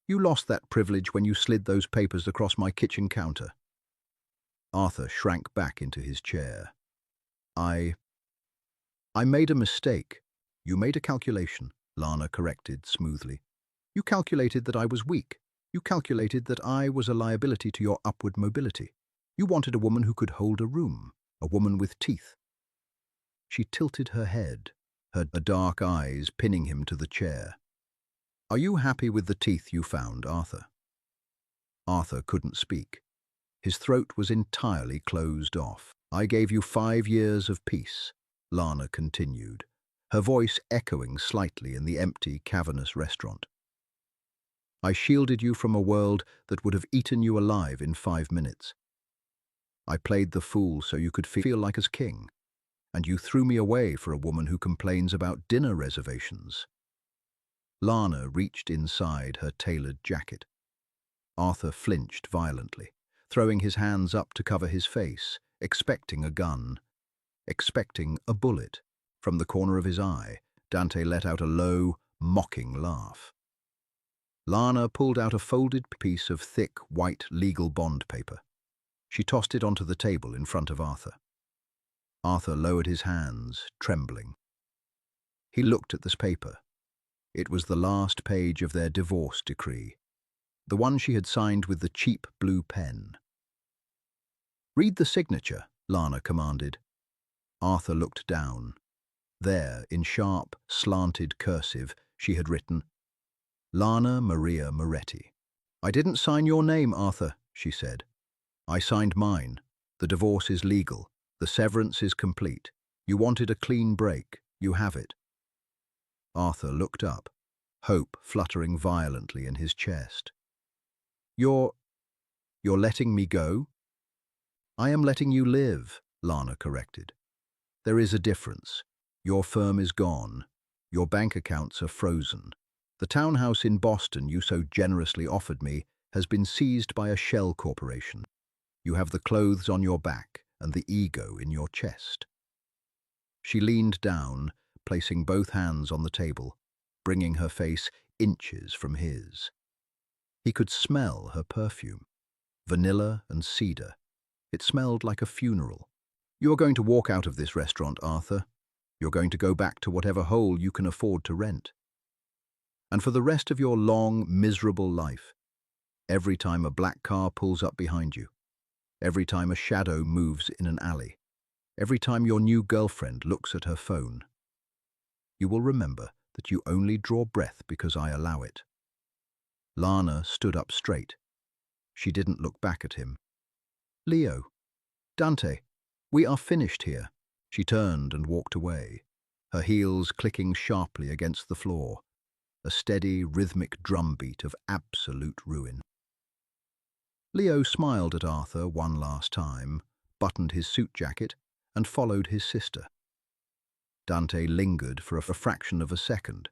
"You lost that privilege when you slid those papers across my kitchen counter." Arthur shrank back into his chair. I made a mistake." "You made a calculation," Lana corrected smoothly. "You calculated that I was weak. You calculated that I was a liability to your upward mobility. You wanted a woman who could hold a room, a woman with teeth." She tilted her head, her dark eyes pinning him to the chair. "Are you happy with the teeth you found, Arthur?" Arthur couldn't speak. His throat was entirely closed off. "I gave you 5 years of peace," Lana continued, her voice echoing slightly in the empty, cavernous restaurant. "I shielded you from a world that would have eaten you alive in 5 minutes. I played the fool so you could feel like a king, and you threw me away for a woman who complains about dinner reservations." Lana reached inside her tailored jacket. Arthur flinched violently, throwing his hands up to cover his face, expecting a gun, expecting a bullet. From the corner of his eye, Dante let out a low, mocking laugh. Lana pulled out a folded piece of thick, white legal bond paper. She tossed it onto the table in front of Arthur. Arthur lowered his hands, trembling. He looked at this paper. It was the last page of their divorce decree. the one she had signed with the cheap blue pen. "Read the signature," Lana commanded. Arthur looked down. There, in sharp, slanted cursive, she had written, "Lana Maria Moretti." "I didn't sign your name, Arthur," she said. "I signed mine. The divorce is legal. The severance is complete. You wanted a clean break. You have it." Arthur looked up, hope fluttering violently in his chest. You're letting me go?" "I am letting you live," Lana corrected. "There is a difference. Your firm is gone. Your bank accounts are frozen. The townhouse in Boston you so generously offered me has been seized by a shell corporation. You have the clothes on your back and the ego in your chest." She leaned down, placing both hands on the table, bringing her face inches from his. He could smell her perfume, vanilla and cedar. It smelled like a funeral. "You are going to walk out of this restaurant, Arthur. You're going to go back to whatever hole you can afford to rent. And for the rest of your long, miserable life, every time a black car pulls up behind you, every time a shadow moves in an alley, every time your new girlfriend looks at her phone, you will remember that you only draw breath because I allow it." Lana stood up straight. She didn't look back at him. "Leo, Dante, we are finished here." She turned and walked away, her heels clicking sharply against the floor, a steady, rhythmic drumbeat of absolute ruin. Leo smiled at Arthur one last time, buttoned his suit jacket, and followed his sister. Dante lingered for a fraction of a second,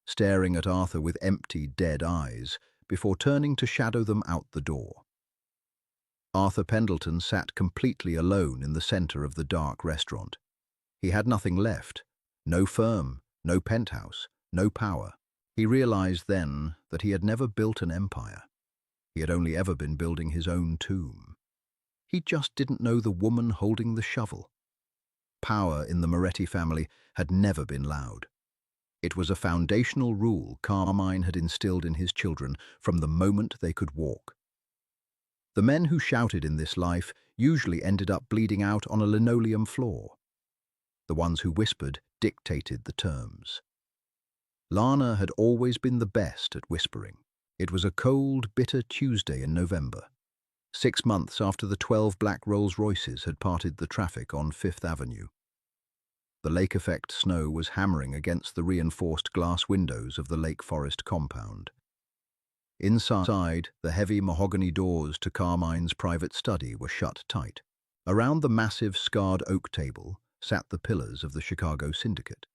staring at Arthur with empty, dead eyes, before turning to shadow them out the door. Arthur Pendleton sat completely alone in the center of the dark restaurant. He had nothing left, no firm, no penthouse, no power. He realized then that he had never built an empire. He had only ever been building his own tomb. He just didn't know the woman holding the shovel. Power in the Moretti family had never been loud. It was a foundational rule Carmine had instilled in his children from the moment they could walk. The men who shouted in this life usually ended up bleeding out on a linoleum floor. The ones who whispered dictated the terms. Lana had always been the best at whispering. It was a cold, bitter Tuesday in November, 6 months after the 12 black Rolls-Royces had parted the traffic on Fifth Avenue. The lake effect snow was hammering against the reinforced glass windows of the Lake Forest compound. Inside, the heavy mahogany doors to Carmine's private study were shut tight. Around the massive scarred oak table sat the pillars of the Chicago syndicate.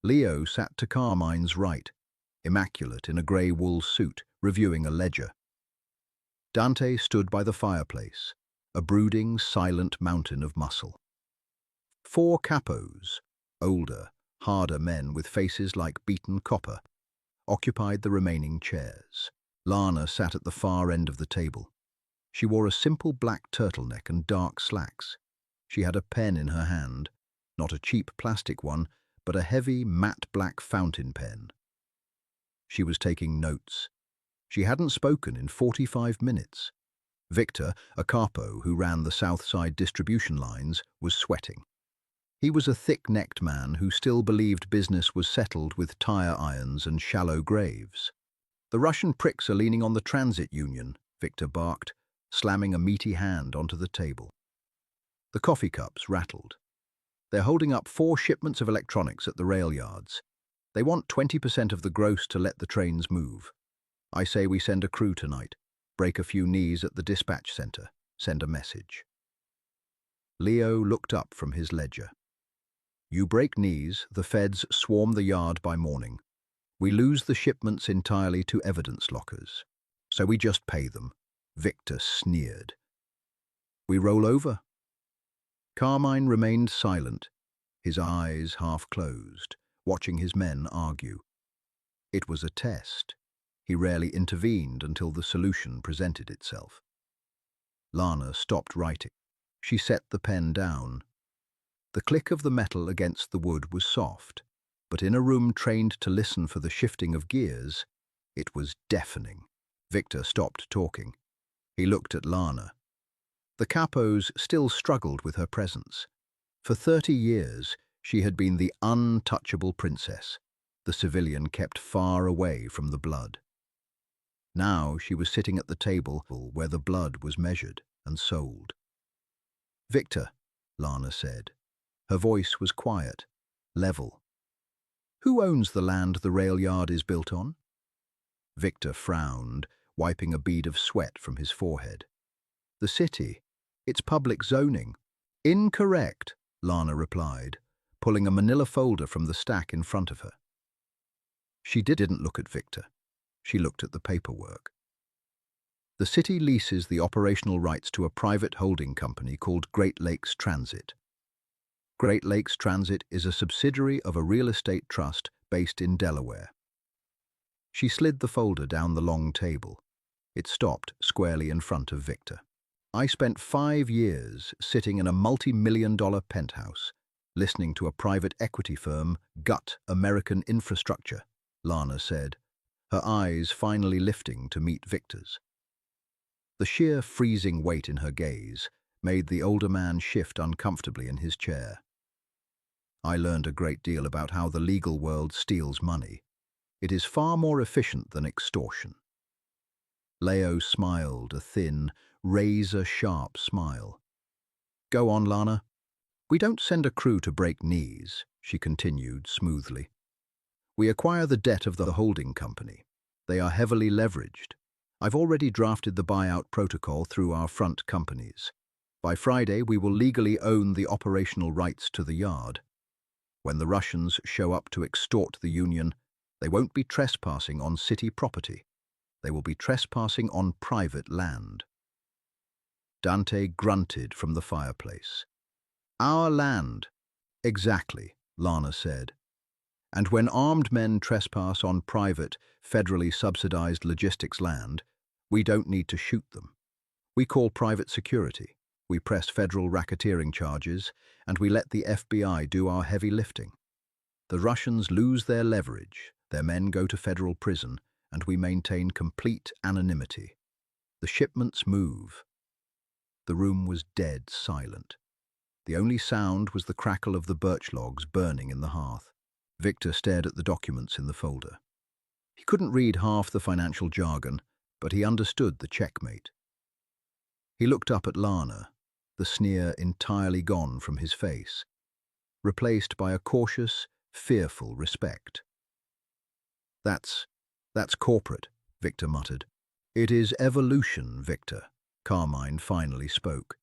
Leo sat to Carmine's right, immaculate in a grey wool suit, reviewing a ledger. Dante stood by the fireplace, a brooding, silent mountain of muscle. 4 capos, older, harder men with faces like beaten copper, occupied the remaining chairs. Lana sat at the far end of the table. She wore a simple black turtleneck and dark slacks. She had a pen in her hand, not a cheap plastic one, but a heavy, matte black fountain pen. She was taking notes. She hadn't spoken in 45 minutes. Victor, a capo who ran the South Side distribution lines, was sweating. He was a thick-necked man who still believed business was settled with tire irons and shallow graves. "The Russian pricks are leaning on the transit union," Victor barked, slamming a meaty hand onto the table. The coffee cups rattled. "They're holding up 4 shipments of electronics at the rail yards. They want 20% of the gross to let the trains move. I say we send a crew tonight, break a few knees at the dispatch center, send a message." Leo looked up from his ledger. "You break knees, the feds swarm the yard by morning. We lose the shipments entirely to evidence lockers. So we just pay them." Victor sneered. "We roll over." Carmine remained silent, his eyes half closed, watching his men argue. It was a test. He rarely intervened until the solution presented itself. Lana stopped writing. She set the pen down. The click of the metal against the wood was soft, but in a room trained to listen for the shifting of gears, it was deafening. Victor stopped talking. He looked at Lana. The capos still struggled with her presence. For 30 years, she had been the untouchable princess. The civilian kept far away from the blood. Now she was sitting at the table where the blood was measured and sold. "Victor," Lana said. Her voice was quiet, level. "Who owns the land the rail yard is built on?" Victor frowned, wiping a bead of sweat from his forehead. "The city. It's public zoning." "Incorrect," Lana replied, pulling a manila folder from the stack in front of her. She didn't look at Victor. She looked at the paperwork. "The city leases the operational rights to a private holding company called Great Lakes Transit. Great Lakes Transit is a subsidiary of a real estate trust based in Delaware." She slid the folder down the long table. It stopped squarely in front of Victor. "I spent 5 years sitting in a multi-million-dollar penthouse, listening to a private equity firm gut American infrastructure," Lana said, her eyes finally lifting to meet Victor's. The sheer freezing weight in her gaze made the older man shift uncomfortably in his chair. "I learned a great deal about how the legal world steals money. It is far more efficient than extortion." Leo smiled, a thin, razor-sharp smile. "Go on, Lana." "We don't send a crew to break knees," she continued smoothly. "We acquire the debt of the holding company. They are heavily leveraged. I've already drafted the buyout protocol through our front companies. By Friday, we will legally own the operational rights to the yard. When the Russians show up to extort the Union, they won't be trespassing on city property. They will be trespassing on private land." Dante grunted from the fireplace. "Our land." "Exactly," Lana said. "And when armed men trespass on private, federally subsidized logistics land, we don't need to shoot them. We call private security. We press federal racketeering charges, and we let the FBI do our heavy lifting. The Russians lose their leverage, their men go to federal prison, and we maintain complete anonymity. The shipments move." The room was dead silent. The only sound was the crackle of the birch logs burning in the hearth. Victor stared at the documents in the folder. He couldn't read half the financial jargon, but he understood the checkmate. He looked up at Lana, the sneer entirely gone from his face, replaced by a cautious, fearful respect. That's corporate," Victor muttered. "It is evolution, Victor," Carmine finally spoke.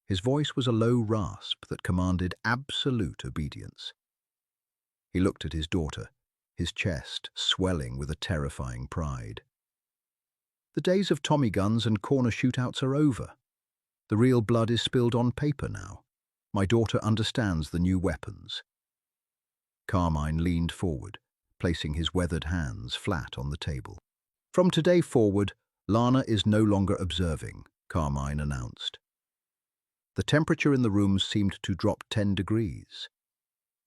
His voice was a low rasp that commanded absolute obedience. He looked at his daughter, his chest swelling with a terrifying pride. "The days of Tommy guns and corner shootouts are over. The real blood is spilled on paper now. My daughter understands the new weapons." Carmine leaned forward, placing his weathered hands flat on the table. "From today forward, Lana is no longer observing," Carmine announced. The temperature in the room seemed to drop 10 degrees.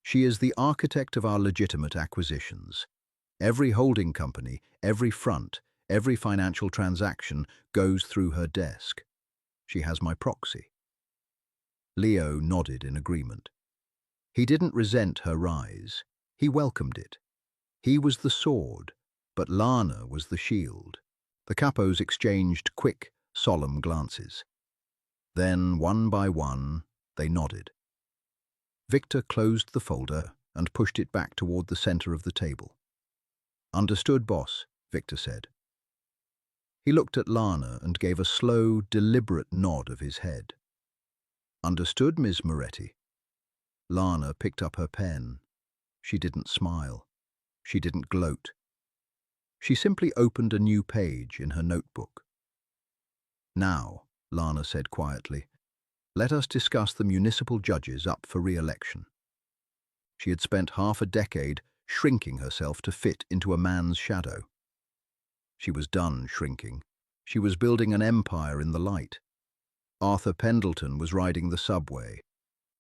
"She is the architect of our legitimate acquisitions. Every holding company, every front, every financial transaction goes through her desk. She has my proxy." Leo nodded in agreement. He didn't resent her rise. He welcomed it. He was the sword, but Lana was the shield. The capos exchanged quick, solemn glances. Then, one by one, they nodded. Victor closed the folder and pushed it back toward the center of the table. "Understood, boss," Victor said. He looked at Lana and gave a slow, deliberate nod of his head. "Understood, Ms. Moretti." Lana picked up her pen. She didn't smile. She didn't gloat. She simply opened a new page in her notebook. "Now," Lana said quietly, "let us discuss the municipal judges up for re-election." She had spent half a decade shrinking herself to fit into a man's shadow. She was done shrinking. She was building an empire in the light. Arthur Pendleton was riding the subway.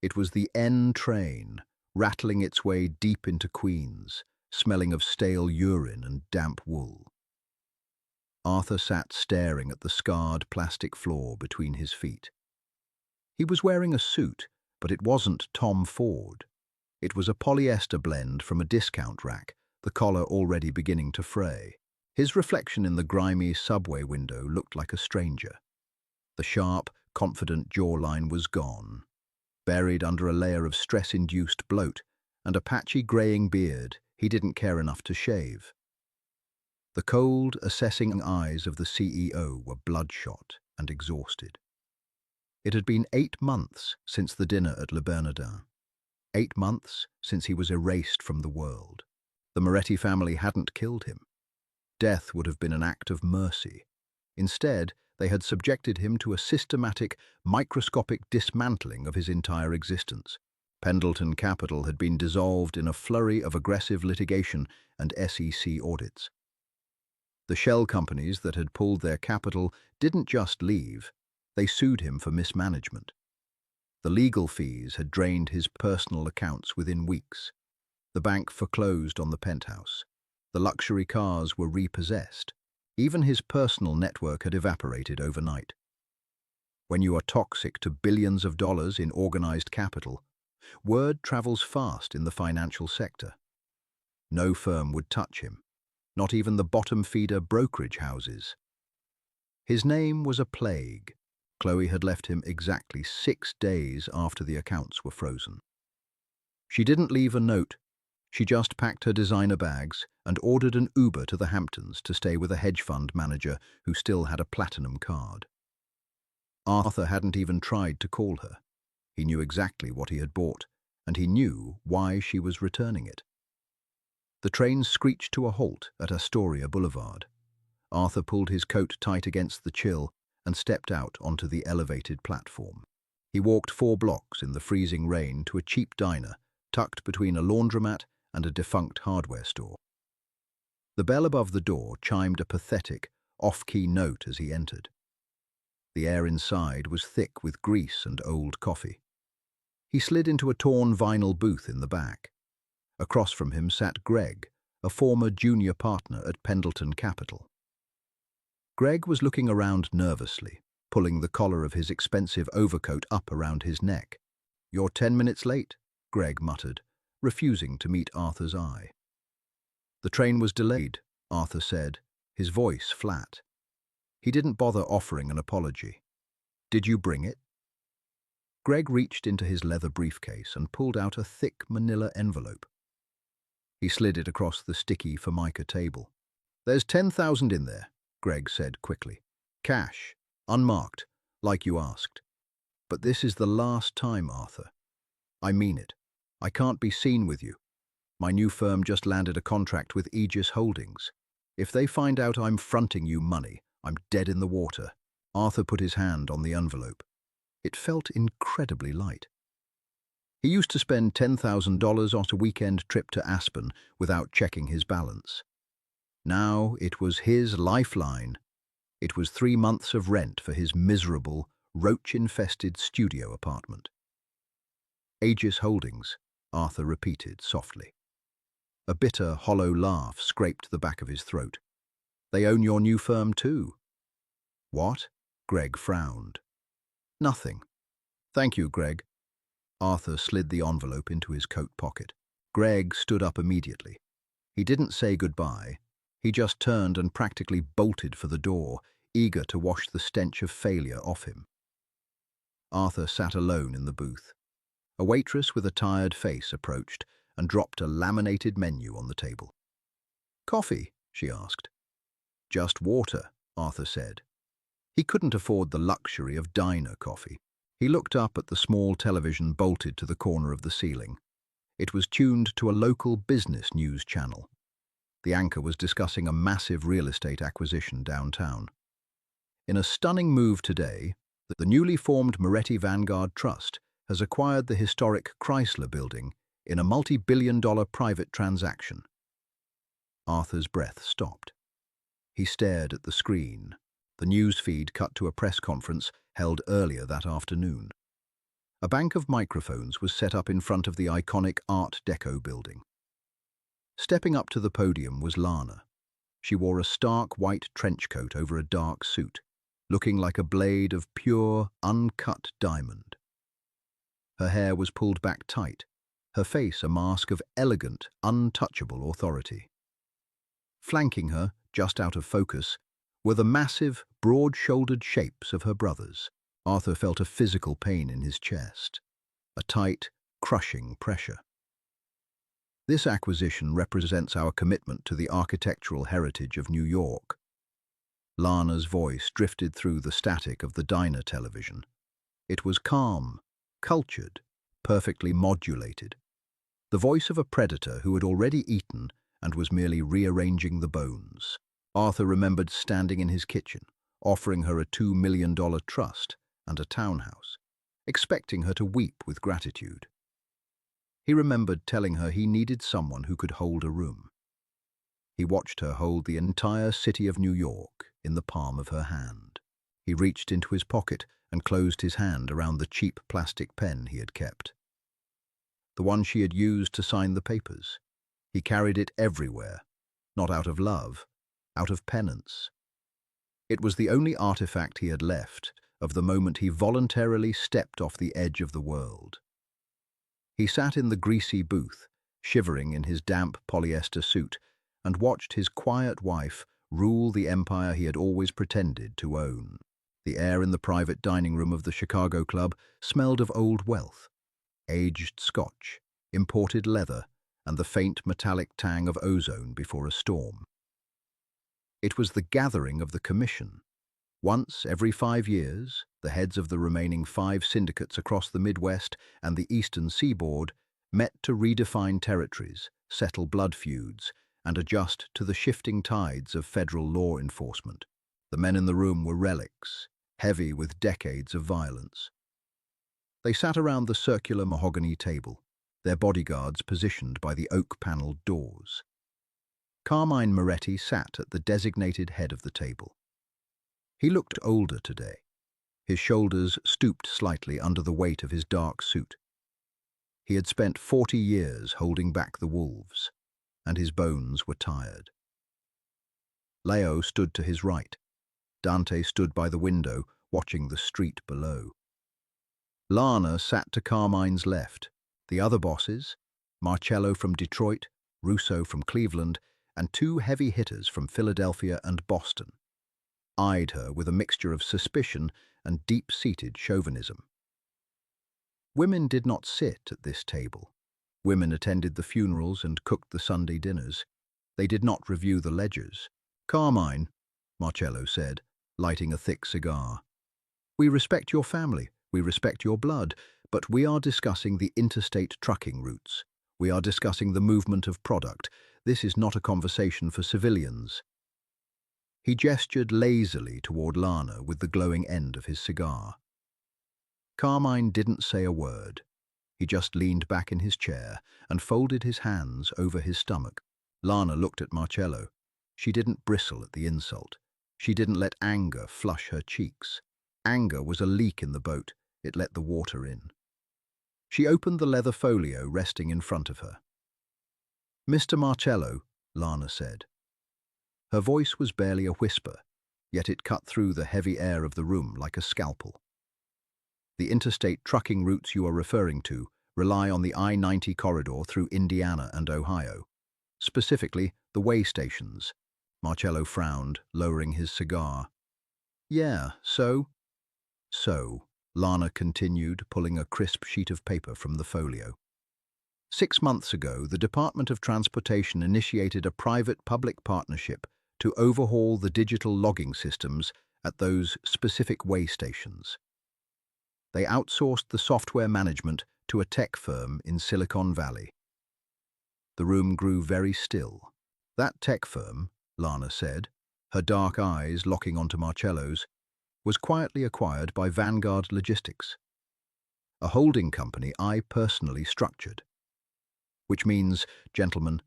It was the N train, rattling its way deep into Queens, smelling of stale urine and damp wool. Arthur sat staring at the scarred plastic floor between his feet. He was wearing a suit, but it wasn't Tom Ford. It was a polyester blend from a discount rack, the collar already beginning to fray. His reflection in the grimy subway window looked like a stranger. The sharp, confident jawline was gone, buried under a layer of stress-induced bloat and a patchy greying beard he didn't care enough to shave. The cold, assessing eyes of the CEO were bloodshot and exhausted. It had been 8 months since the dinner at Le Bernardin. 8 months since he was erased from the world. The Moretti family hadn't killed him. Death would have been an act of mercy. Instead, they had subjected him to a systematic, microscopic dismantling of his entire existence. Pendleton Capital had been dissolved in a flurry of aggressive litigation and SEC audits. The shell companies that had pulled their capital didn't just leave, they sued him for mismanagement. The legal fees had drained his personal accounts within weeks. The bank foreclosed on the penthouse. The luxury cars were repossessed. Even his personal network had evaporated overnight. When you are toxic to billions of dollars in organized capital, word travels fast in the financial sector. No firm would touch him, not even the bottom-feeder brokerage houses. His name was a plague. Chloe had left him exactly 6 days after the accounts were frozen. She didn't leave a note. She just packed her designer bags and ordered an Uber to the Hamptons to stay with a hedge fund manager who still had a platinum card. Arthur hadn't even tried to call her. He knew exactly what he had bought, and he knew why she was returning it. The train screeched to a halt at Astoria Boulevard. Arthur pulled his coat tight against the chill and stepped out onto the elevated platform. He walked 4 blocks in the freezing rain to a cheap diner tucked between a laundromat and a defunct hardware store. The bell above the door chimed a pathetic, off-key note as he entered. The air inside was thick with grease and old coffee. He slid into a torn vinyl booth in the back. Across from him sat Greg, a former junior partner at Pendleton Capital. Greg was looking around nervously, pulling the collar of his expensive overcoat up around his neck. "You're 10 minutes late," Greg muttered, refusing to meet Arthur's eye. "The train was delayed," Arthur said, his voice flat. He didn't bother offering an apology. "Did you bring it?" Greg reached into his leather briefcase and pulled out a thick manila envelope. He slid it across the sticky Formica table. "There's 10,000 in there," Greg said quickly. "Cash, unmarked, like you asked. But this is the last time, Arthur. I mean it. I can't be seen with you. My new firm just landed a contract with Aegis Holdings. If they find out I'm fronting you money, I'm dead in the water." Arthur put his hand on the envelope. It felt incredibly light. He used to spend $10,000 on a weekend trip to Aspen without checking his balance. Now it was his lifeline. It was 3 months of rent for his miserable, roach-infested studio apartment. "Aegis Holdings," Arthur repeated softly. A bitter, hollow laugh scraped the back of his throat. "They own your new firm too." "What?" Greg frowned. "Nothing." "Thank you, Greg." Arthur slid the envelope into his coat pocket. Greg stood up immediately. He didn't say goodbye. He just turned and practically bolted for the door, eager to wash the stench of failure off him. Arthur sat alone in the booth. A waitress with a tired face approached and dropped a laminated menu on the table. "Coffee?" she asked. "Just water," Arthur said. He couldn't afford the luxury of diner coffee. He looked up at the small television bolted to the corner of the ceiling. It was tuned to a local business news channel. The anchor was discussing a massive real estate acquisition downtown. In a stunning move today, the newly formed Moretti Vanguard Trust has acquired the historic Chrysler Building in a multi-billion-dollar private transaction. Arthur's breath stopped. He stared at the screen. The news feed cut to a press conference held earlier that afternoon. A bank of microphones was set up in front of the iconic Art Deco building. Stepping up to the podium was Lana. She wore a stark white trench coat over a dark suit, looking like a blade of pure, uncut diamond. Her hair was pulled back tight, her face a mask of elegant, untouchable authority. Flanking her, just out of focus, were the massive, broad-shouldered shapes of her brothers. Arthur felt a physical pain in his chest, a tight, crushing pressure. This acquisition represents our commitment to the architectural heritage of New York. Lana's voice drifted through the static of the diner television. It was calm, cultured, perfectly modulated. The voice of a predator who had already eaten and was merely rearranging the bones. Arthur remembered standing in his kitchen, offering her a $2 million trust and a townhouse, expecting her to weep with gratitude. He remembered telling her he needed someone who could hold a room. He watched her hold the entire city of New York in the palm of her hand. He reached into his pocket and closed his hand around the cheap plastic pen he had kept. The one she had used to sign the papers. He carried it everywhere, not out of love, out of penance. It was the only artifact he had left of the moment he voluntarily stepped off the edge of the world. He sat in the greasy booth, shivering in his damp polyester suit, and watched his quiet wife rule the empire he had always pretended to own. The air in the private dining room of the Chicago club smelled of old wealth, aged scotch, imported leather, and the faint metallic tang of ozone before a storm. It was the gathering of the commission. Once every 5 years, the heads of the remaining 5 syndicates across the Midwest and the Eastern Seaboard met to redefine territories, settle blood feuds, and adjust to the shifting tides of federal law enforcement. The men in the room were relics, heavy with decades of violence. They sat around the circular mahogany table, their bodyguards positioned by the oak-paneled doors. Carmine Moretti sat at the designated head of the table. He looked older today. His shoulders stooped slightly under the weight of his dark suit. He had spent 40 years holding back the wolves, and his bones were tired. Leo stood to his right. Dante stood by the window, watching the street below. Lana sat to Carmine's left. The other bosses, Marcello from Detroit, Russo from Cleveland, and 2 heavy hitters from Philadelphia and Boston, eyed her with a mixture of suspicion and deep-seated chauvinism. Women did not sit at this table. Women attended the funerals and cooked the Sunday dinners. They did not review the ledgers. "Carmine," Marcello said, lighting a thick cigar, "we respect your family, we respect your blood, but we are discussing the interstate trucking routes. We are discussing the movement of product. This is not a conversation for civilians." He gestured lazily toward Lana with the glowing end of his cigar. Carmine didn't say a word. He just leaned back in his chair and folded his hands over his stomach. Lana looked at Marcello. She didn't bristle at the insult. She didn't let anger flush her cheeks. Anger was a leak in the boat. It let the water in. She opened the leather folio resting in front of her. "Mr. Marcello," Lana said. Her voice was barely a whisper, yet it cut through the heavy air of the room like a scalpel. "The interstate trucking routes you are referring to rely on the I-90 corridor through Indiana and Ohio. Specifically, the way stations." Marcello frowned, lowering his cigar. "Yeah, so?" "So," Lana continued, pulling a crisp sheet of paper from the folio. 6 months ago, the Department of Transportation initiated a private-public partnership to overhaul the digital logging systems at those specific way stations. They outsourced the software management to a tech firm in Silicon Valley. The room grew very still. "That tech firm," Lana said, her dark eyes locking onto Marcello's, "was quietly acquired by Vanguard Logistics, a holding company I personally structured. Which means, gentlemen,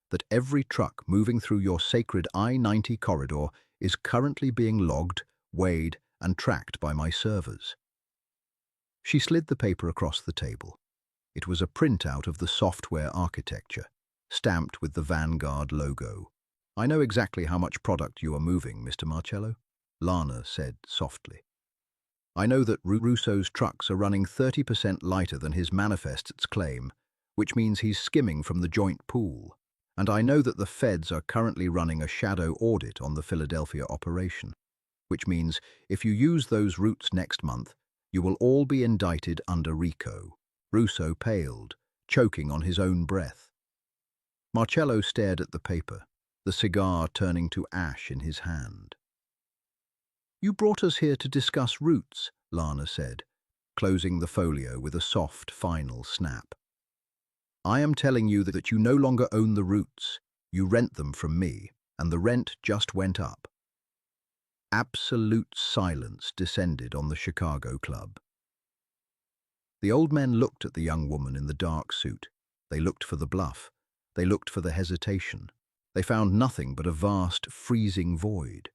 that every truck moving through your sacred I-90 corridor is currently being logged, weighed, and tracked by my servers." She slid the paper across the table. It was a printout of the software architecture, stamped with the Vanguard logo. I know exactly how much product you are moving, Mr. Marcello, Lana said softly. I know that Russo's trucks are running 30% lighter than his manifests claim, which means he's skimming from the joint pool. And I know that the feds are currently running a shadow audit on the Philadelphia operation, which means if you use those routes next month, you will all be indicted under RICO. Russo paled, choking on his own breath. Marcello stared at the paper, the cigar turning to ash in his hand. You brought us here to discuss routes, Lana said, closing the folio with a soft, final snap. I am telling you that you no longer own the routes. You rent them from me, and the rent just went up. Absolute silence descended on the Chicago club. The old men looked at the young woman in the dark suit. They looked for the bluff. They looked for the hesitation. They found nothing but a vast, freezing void.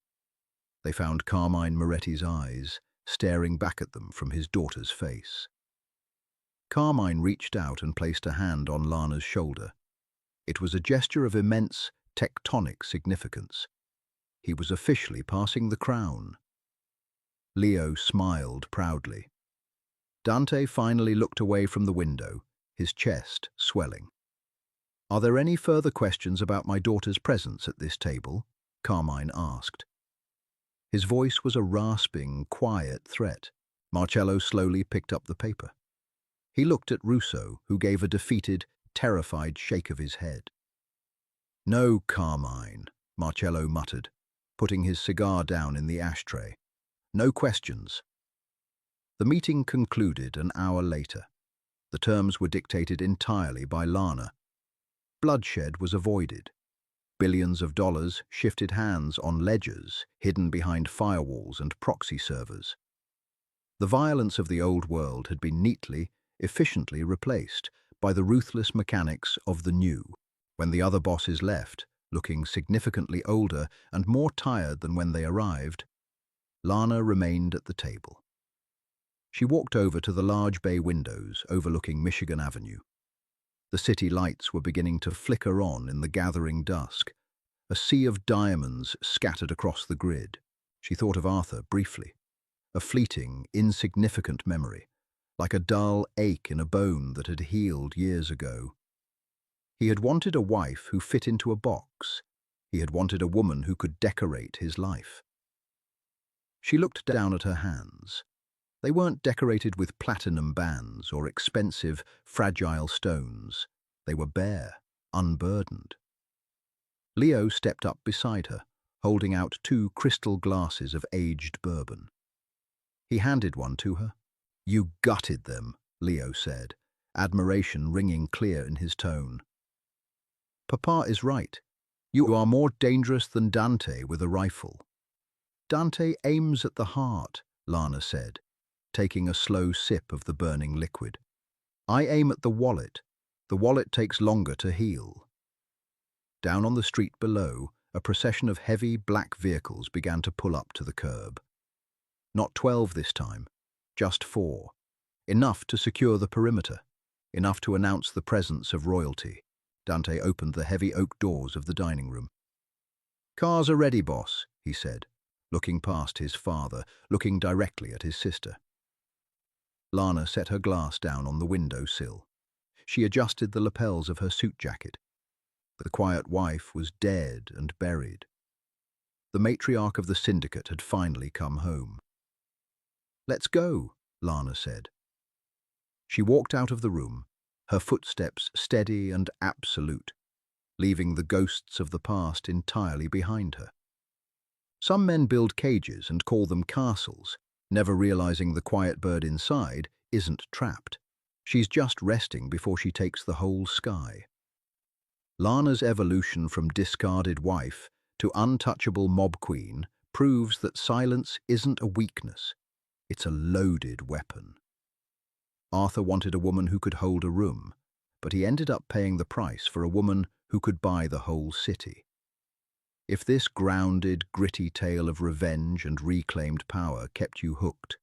They found Carmine Moretti's eyes, staring back at them from his daughter's face. Carmine reached out and placed a hand on Lana's shoulder. It was a gesture of immense, tectonic significance. He was officially passing the crown. Leo smiled proudly. Dante finally looked away from the window, his chest swelling. Are there any further questions about my daughter's presence at this table? Carmine asked. His voice was a rasping, quiet threat. Marcello slowly picked up the paper. He looked at Russo, who gave a defeated, terrified shake of his head. No, Carmine, Marcello muttered, putting his cigar down in the ashtray. No questions. The meeting concluded an hour later. The terms were dictated entirely by Lana. Bloodshed was avoided. Billions of dollars shifted hands on ledgers hidden behind firewalls and proxy servers. The violence of the old world had been neatly, efficiently replaced by the ruthless mechanics of the new. When the other bosses left, looking significantly older and more tired than when they arrived, Lana remained at the table. She walked over to the large bay windows overlooking Michigan Avenue. The city lights were beginning to flicker on in the gathering dusk, a sea of diamonds scattered across the grid. She thought of Arthur briefly, a fleeting, insignificant memory, like a dull ache in a bone that had healed years ago. He had wanted a wife who fit into a box. He had wanted a woman who could decorate his life. She looked down at her hands. They weren't decorated with platinum bands or expensive, fragile stones. They were bare, unburdened. Leo stepped up beside her, holding out 2 crystal glasses of aged bourbon. He handed one to her. You gutted them, Leo said, admiration ringing clear in his tone. Papa is right. You are more dangerous than Dante with a rifle. Dante aims at the heart, Lana said, taking a slow sip of the burning liquid. I aim at the wallet. The wallet takes longer to heal. Down on the street below, a procession of heavy black vehicles began to pull up to the curb. Not 12 this time, just 4. Enough to secure the perimeter, enough to announce the presence of royalty. Dante opened the heavy oak doors of the dining room. Cars are ready, boss, he said, looking past his father, looking directly at his sister. Lana set her glass down on the window sill. She adjusted the lapels of her suit jacket. The quiet wife was dead and buried. The matriarch of the syndicate had finally come home. Let's go, Lana said. She walked out of the room, her footsteps steady and absolute, leaving the ghosts of the past entirely behind her. Some men build cages and call them castles, never realizing the quiet bird inside isn't trapped. She's just resting before she takes the whole sky. Lana's evolution from discarded wife to untouchable mob queen proves that silence isn't a weakness, it's a loaded weapon. Arthur wanted a woman who could hold a room, but he ended up paying the price for a woman who could buy the whole city. If this grounded, gritty tale of revenge and reclaimed power kept you hooked,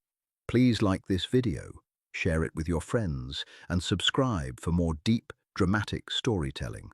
please like this video, share it with your friends, and subscribe for more deep, dramatic storytelling.